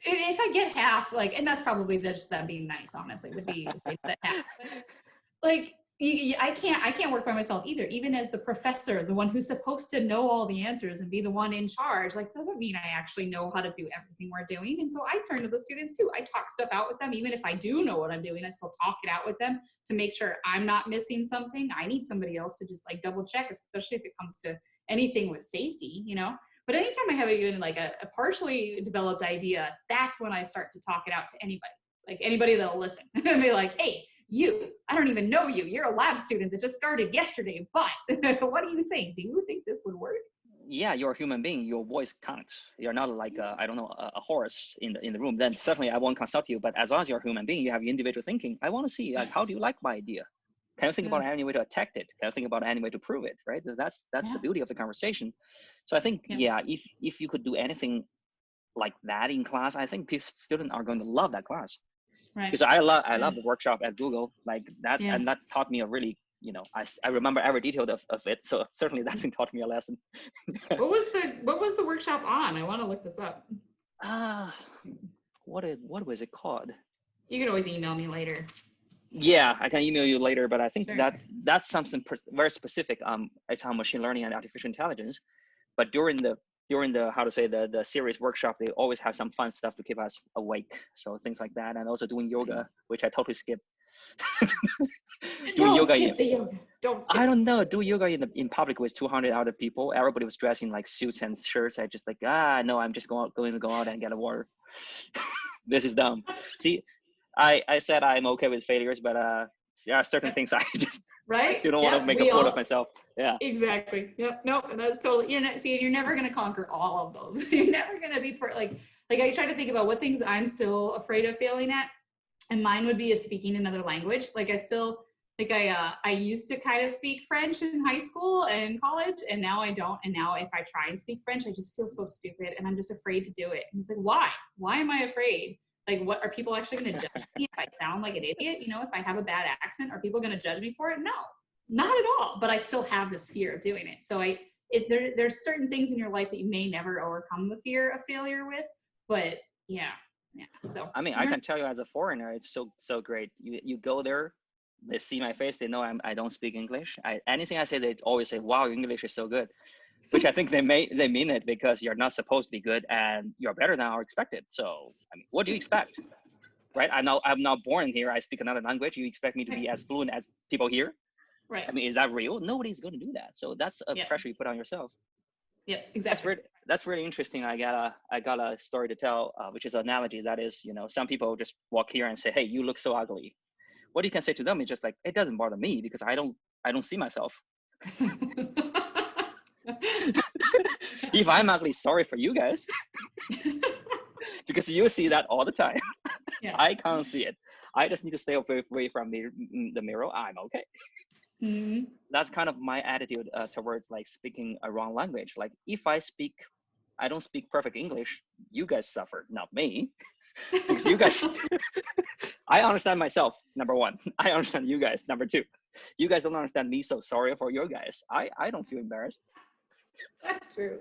If I get half, like, and that's probably just them being nice, honestly, would be that half. But, like, I can't work by myself either. Even as the professor, the one who's supposed to know all the answers and be the one in charge, like, doesn't mean I actually know how to do everything we're doing. And so I turn to the students too. I talk stuff out with them. Even if I do know what I'm doing, I still talk it out with them to make sure I'm not missing something. I need somebody else to just like double check, especially if it comes to anything with safety, you know? But anytime I have even like a partially developed idea, that's when I start to talk it out to anybody, like anybody that'll listen and be like, hey, I don't even know you. You're a lab student that just started yesterday, but what do you think? Do you think this would work? Yeah, you're a human being. Your voice counts. You're not like, a horse in the room. Then certainly I won't consult you. But as long as you're a human being, you have individual thinking. I want to see, like, how do you like my idea? Can you think about any way to attack it? Can you think about any way to prove it? Right? So that's the beauty of the conversation. So I think, if you could do anything like that in class, I think students are going to love that class. Right. Because I love the workshop at Google, like that, and that taught me a really, you know, I remember every detail of it. So certainly that thing taught me a lesson. What was the workshop on? I want to look this up. What was it called? You can always email me later. Yeah, I can email you later, but I think that's something very specific. It's on machine learning and artificial intelligence. But during the the series workshop, they always have some fun stuff to keep us awake. So things like that, and also doing yoga, which I totally skip. Don't skip the yoga. Don't skip. I don't know. Do yoga in public with 200 other people. Everybody was dressed in like suits and shirts. I just like, no, I'm just going to go out and get a water. This is dumb. See, I said I'm okay with failures, but there are certain things I just still don't want to make a fool of myself. Yeah. Exactly. Yep. Nope. And that's totally, you're never going to conquer all of those. You're never going to be like I try to think about what things I'm still afraid of failing at. And mine would be speaking another language. Like I used to kind of speak French in high school and college, and now I don't. And now if I try and speak French, I just feel so stupid and I'm just afraid to do it. And it's like, why? Why am I afraid? Like, what are people actually going to judge me if I sound like an idiot? If I have a bad accent, are people going to judge me for it? No, not at all. But I still have this fear of doing it. So there's certain things in your life that you may never overcome the fear of failure with. But yeah. So I mean, I can tell you as a foreigner, it's so great. You go there, they see my face, they know I don't speak English. Anything I say, they always say, "Wow, your English is so good," which I think they mean it, because you're not supposed to be good and you're better than are expected. So I mean, what do you expect, right? I'm not born here. I speak another language. You expect me to be as fluent as people here? Right. I mean, is that real? Nobody's going to do that. So that's a pressure you put on yourself. Yeah, exactly. That's really interesting. I got a story to tell, which is an analogy. That is, some people just walk here and say, "Hey, you look so ugly." What you can say to them is just like, "It doesn't bother me because I don't see myself." If I'm ugly, sorry for you guys, because you see that all the time. Yeah. I can't see it. I just need to stay away from the mirror. I'm okay. Mm-hmm. That's kind of my attitude towards like speaking a wrong language. Like if I don't speak perfect English, you guys suffer, not me. Because you guys, I understand myself, number one. I understand you guys, number two. You guys don't understand me, so sorry for your guys. I don't feel embarrassed. That's true.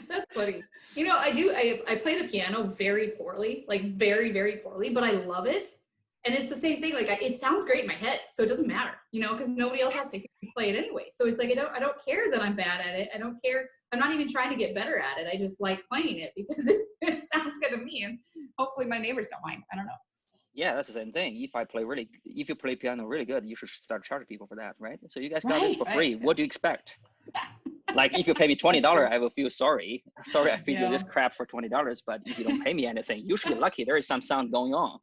That's funny. I play the piano very poorly, like very, very poorly, but I love it. And it's the same thing. Like it sounds great in my head, so it doesn't matter, because nobody else has to play it anyway. So it's like I don't care that I'm bad at it. I don't care. I'm not even trying to get better at it. I just like playing it because it sounds good to me, and hopefully my neighbors don't mind. I don't know. Yeah, that's the same thing. If you play piano really good, you should start charging people for that, right? So you guys got this for free. What do you expect? Like if you pay me $20, I will feel sorry. Sorry, I feed you this crap for $20. But if you don't pay me anything, you should be lucky. There is some sound going on.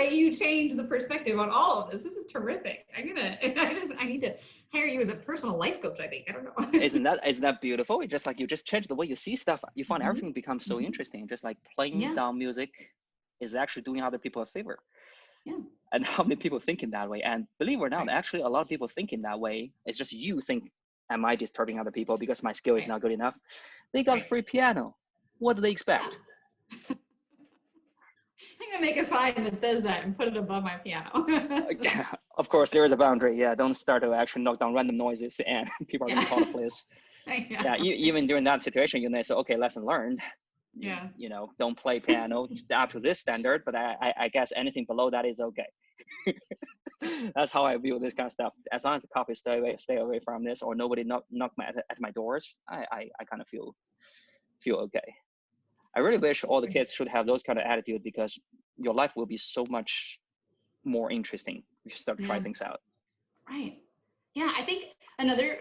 you changed the perspective on all of this. This is terrific. I need to hire you as a personal life coach, I think. I don't know. Isn't that beautiful? It's just like you just change the way you see stuff. You find everything becomes so interesting. Just like playing down music is actually doing other people a favor. Yeah. And how many people think in that way? And believe it or not, actually a lot of people think in that way. It's just you think, am I disturbing other people because my skill is not good enough? They got a free piano. What do they expect? Yeah. I'm gonna make a sign that says that and put it above my piano. Yeah, of course, there is a boundary. Yeah, don't start to actually knock down random noises and people are going to call the police. Yeah, even during that situation, you may say, okay, lesson learned. Yeah. You know, don't play piano up to this standard, but I guess anything below that is okay. That's how I view this kind of stuff. As long as the cops stay away from this, or nobody knock at my doors, I kind of feel okay. I really wish all the kids should have those kind of attitude, because your life will be so much more interesting if you start to try things out. Right. Yeah, I think another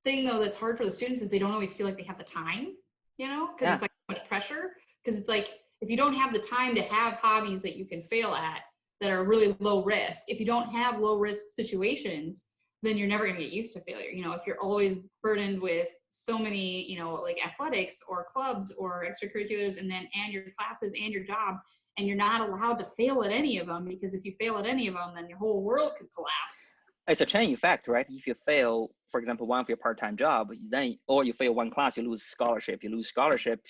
thing though that's hard for the students is they don't always feel like they have the time, you know, because it's like so much pressure. Because it's like, if you don't have the time to have hobbies that you can fail at that are really low risk, if you don't have low risk situations, then you're never going to get used to failure. You know, if you're always burdened with so many, you know, like athletics or clubs or extracurriculars, and your classes and your job, and you're not allowed to fail at any of them, because if you fail at any of them, then your whole world could collapse. It's a chain effect, right? If you fail, for example, one of your part-time job, then, or you fail one class, you lose scholarship. You lose scholarship,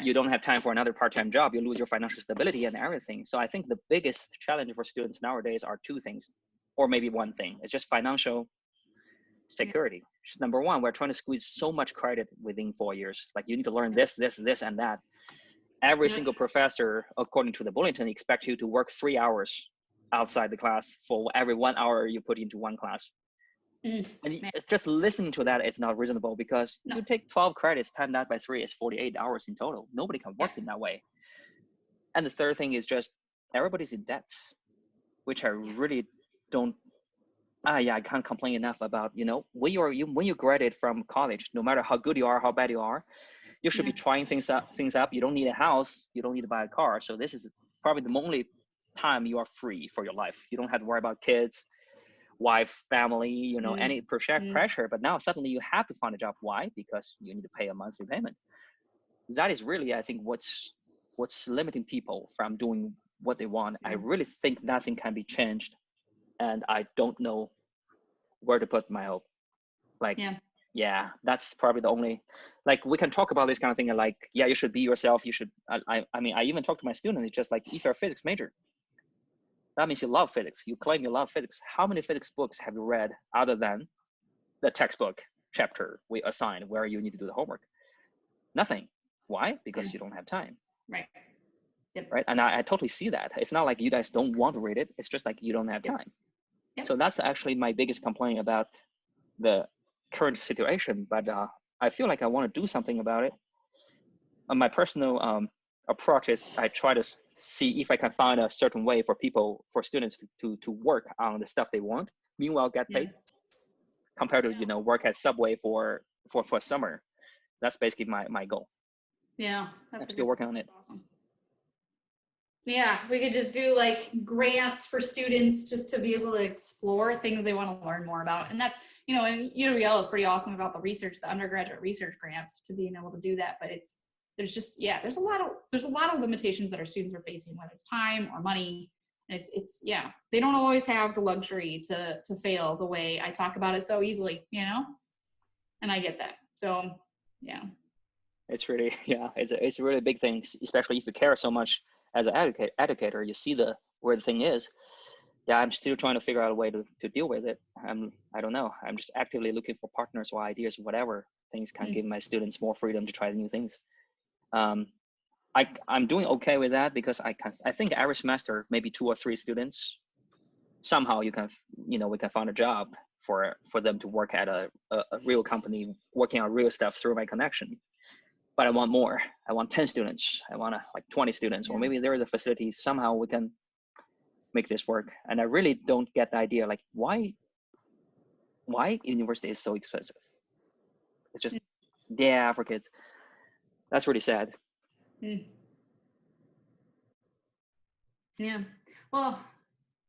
you don't have time for another part-time job. You lose your financial stability and everything. So I think the biggest challenge for students nowadays are two things, or maybe one thing. It's just financial security. Number one, we're trying to squeeze so much credit within 4 years. Like, you need to learn this, and that. Every single professor, according to the bulletin, expects you to work 3 hours outside the class for every 1 hour you put into one class. And it's just listening to that, it's not reasonable, because you take 12 credits, time that by 3 is 48 hours in total. Nobody can work in that way. And the third thing is just everybody's in debt, which I really don't. I can't complain enough about. You know, when you graduate from college, no matter how good you are, how bad you are, you should be trying things up. You don't need a house. You don't need to buy a car. So this is probably the only time you are free for your life. You don't have to worry about kids, wife, family, you know, any pressure. But now suddenly you have to find a job. Why? Because you need to pay a monthly payment. That is really, I think, what's limiting people from doing what they want. I really think nothing can be changed, and I don't know where to put my hope. Like, that's probably the only, like, we can talk about this kind of thing, and like, you should be yourself. You should, I mean, I even talk to my students. It's just like, if you're a physics major, that means you love physics. You claim you love physics. How many physics books have you read other than the textbook chapter we assigned where you need to do the homework? Nothing. Why? Because you don't have time. Right. Yep. Right. And I totally see that. It's not like you guys don't want to read it. It's just like you don't have time. Yep. So that's actually my biggest complaint about the current situation. But I feel like I want to do something about it. My personal approach is I try to see if I can find a certain way for students to work on the stuff they want, meanwhile get paid, compared to, you know, work at Subway for summer. That's basically my goal. Yeah, I'm still working on it. Awesome. Yeah, we could just do like grants for students just to be able to explore things they want to learn more about. And that's, you know, and UWL is pretty awesome about the research, the undergraduate research grants, to being able to do that. But there's just, there's a lot of limitations that our students are facing, whether it's time or money. And it's they don't always have the luxury to fail the way I talk about it so easily, you know? And I get that. So, yeah. It's really, it's a really big thing, especially if you care so much as an educator. You see where the thing is. I'm still trying to figure out a way to deal with it. I don't know. I'm just actively looking for partners or ideas, whatever things can give my students more freedom to try new things. I'm doing okay with that, because I think every semester, maybe 2 or 3 students, somehow we can find a job for them to work at a real company, working on real stuff through my connection. But I want more. I want 10 students. I want like 20 students, or maybe there is a facility. Somehow we can make this work. And I really don't get the idea, like, why university is so expensive. It's just, for kids. That's really sad. Yeah. Well, Well,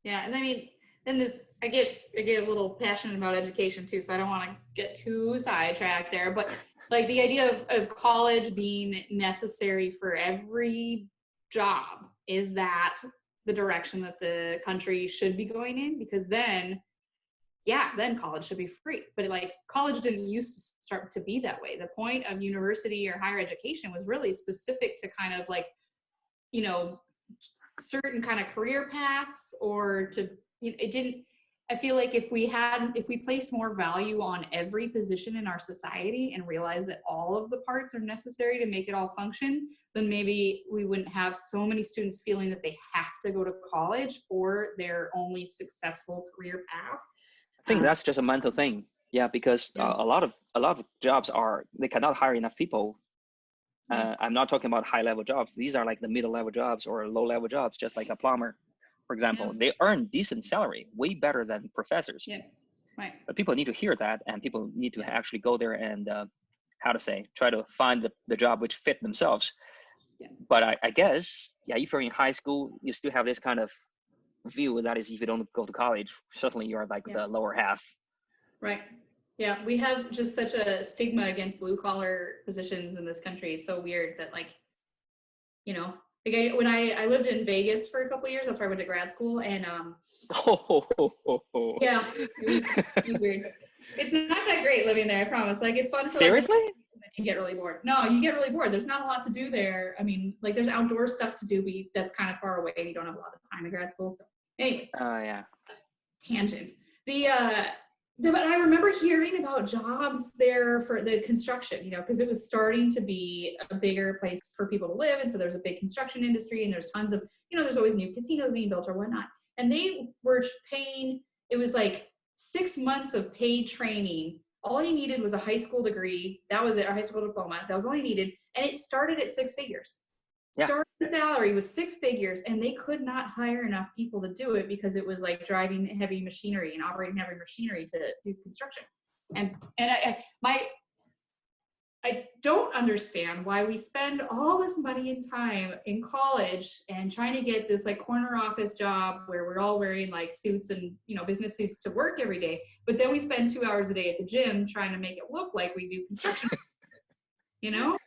yeah, and I mean, then I get a little passionate about education too, so I don't want to get too sidetracked there. But like the idea of college being necessary for every job, is that the direction that the country should be going in? Because then college should be free. But like college didn't used to start to be that way. The point of university or higher education was really specific to kind of like, you know, certain kind of career paths, or to, you know, it didn't, I feel like if we placed more value on every position in our society and realized that all of the parts are necessary to make it all function, then maybe we wouldn't have so many students feeling that they have to go to college for their only successful career path. I think that's just a mental thing. Yeah, because Yeah. a lot of jobs they cannot hire enough people. I'm not talking about high level jobs. These are like the middle level jobs or low level jobs, just like a plumber, for example. They earn decent salary, way better than professors. Yeah, right. But people need to hear that, and people need to actually go there and try to find the job which fit themselves. Yeah. But I guess, if you're in high school, you still have this kind of view that is, if you don't go to college, certainly you're like the lower half. Right. Yeah, we have just such a stigma against blue collar positions in this country. It's so weird that, like, you know, like when I lived in Vegas for a couple of years, that's where I went to grad school, and yeah, it was weird. It's not that great living there, I promise. Like, it's fun for seriously. Like, you get really bored. No, you get really bored. There's not a lot to do there. I mean, like, there's outdoor stuff to do, but that's kind of far away, and you don't have a lot of time in grad school. So anyway. Yeah. Tangent. But I remember hearing about jobs there for the construction, you know, because it was starting to be a bigger place for people to live. And so there's a big construction industry, and there's tons of, you know, there's always new casinos being built or whatnot. And they were paying, it was like 6 months of paid training. All you needed was a high school degree. That was it, a high school diploma. That was all you needed. And it started at 6 figures. Starting salary was 6 figures, and they could not hire enough people to do it because it was like driving heavy machinery and operating heavy machinery to do construction. And I don't understand why we spend all this money and time in college and trying to get this like corner office job where we're all wearing like suits and, you know, business suits to work every day, but then we spend 2 hours a day at the gym trying to make it look like we do construction. You know,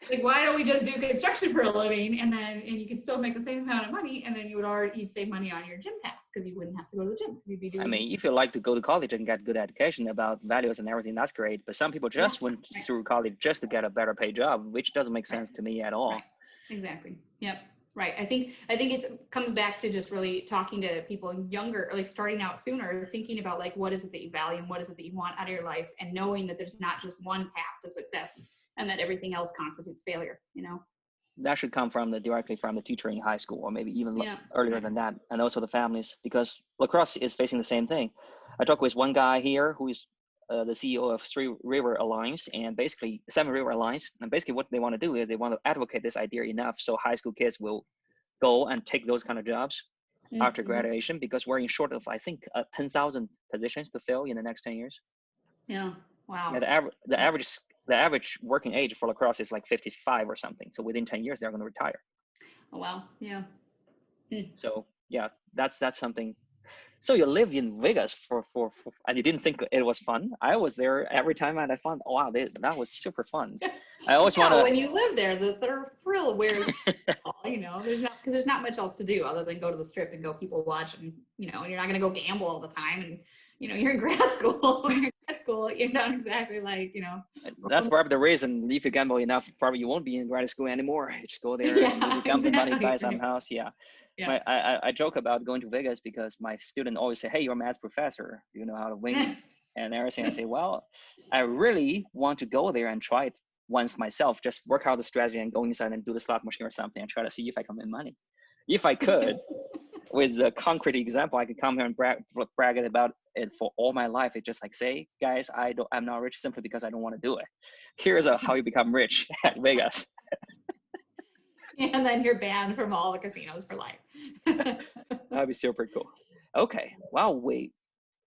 like, why don't we just do construction for a living, and you could still make the same amount of money, and then you'd save money on your gym pass because you wouldn't have to go to the gym because you'd be doing. I mean, if you like to go to college and get good education about values and everything, that's great. But some people just went through college just to get a better paid job, which doesn't make sense to me at all. Right. Exactly. Yep. Right. I think it comes back to just really talking to people younger, or like starting out sooner, thinking about like, what is it that you value and what is it that you want out of your life, and knowing that there's not just one path to success and that everything else constitutes failure, you know? That should come directly from the teacher in high school, or maybe even earlier than that. And also the families, because La Crosse is facing the same thing. I talked with one guy here who is the CEO of Seven River Alliance, and basically what they want to do is they want to advocate this idea enough so high school kids will go and take those kind of jobs after graduation, because we're in short of, I think, 10,000 positions to fill in the next 10 years. Yeah. Wow. Yeah, the average working age for La Crosse is like 55 or something. So within 10 years, they're going to retire. Oh, wow. Yeah. So yeah, that's something. So you live in Vegas for and you didn't think it was fun. I was there every time, and I found, wow, that was super fun. I always want to. When you live there, the thrill wears, you know, there's not much else to do other than go to the strip and go people watch, and, you know, and you're not going to go gamble all the time. And, you know, you're in grad school. You're not exactly like, you know. That's probably the reason. If you gamble enough, probably you won't be in grad school anymore. You just go there, and gamble money, buy some house. Yeah. I joke about going to Vegas because my student always say, "Hey, you're a maths professor. Do you know how to win?" And everything. I say, "Well, I really want to go there and try it once myself. Just work out the strategy and go inside and do the slot machine or something and try to see if I can win money. If I could." With a concrete example, I could come here and brag about it for all my life. It's just like, say, guys, I'm not rich simply because I don't want to do it. Here's how you become rich at Vegas. And then you're banned from all the casinos for life. That'd be super cool. Okay. Wow. Wait.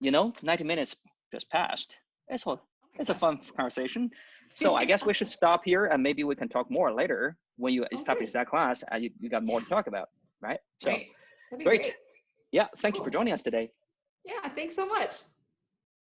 90 minutes just passed. It's a fun conversation. So I guess we should stop here, and maybe we can talk more later when you establish that class. You got more to talk about, right? So. Right. That'd be Great. great. Yeah. Thank you Cool. for joining us today. Yeah, thanks so much.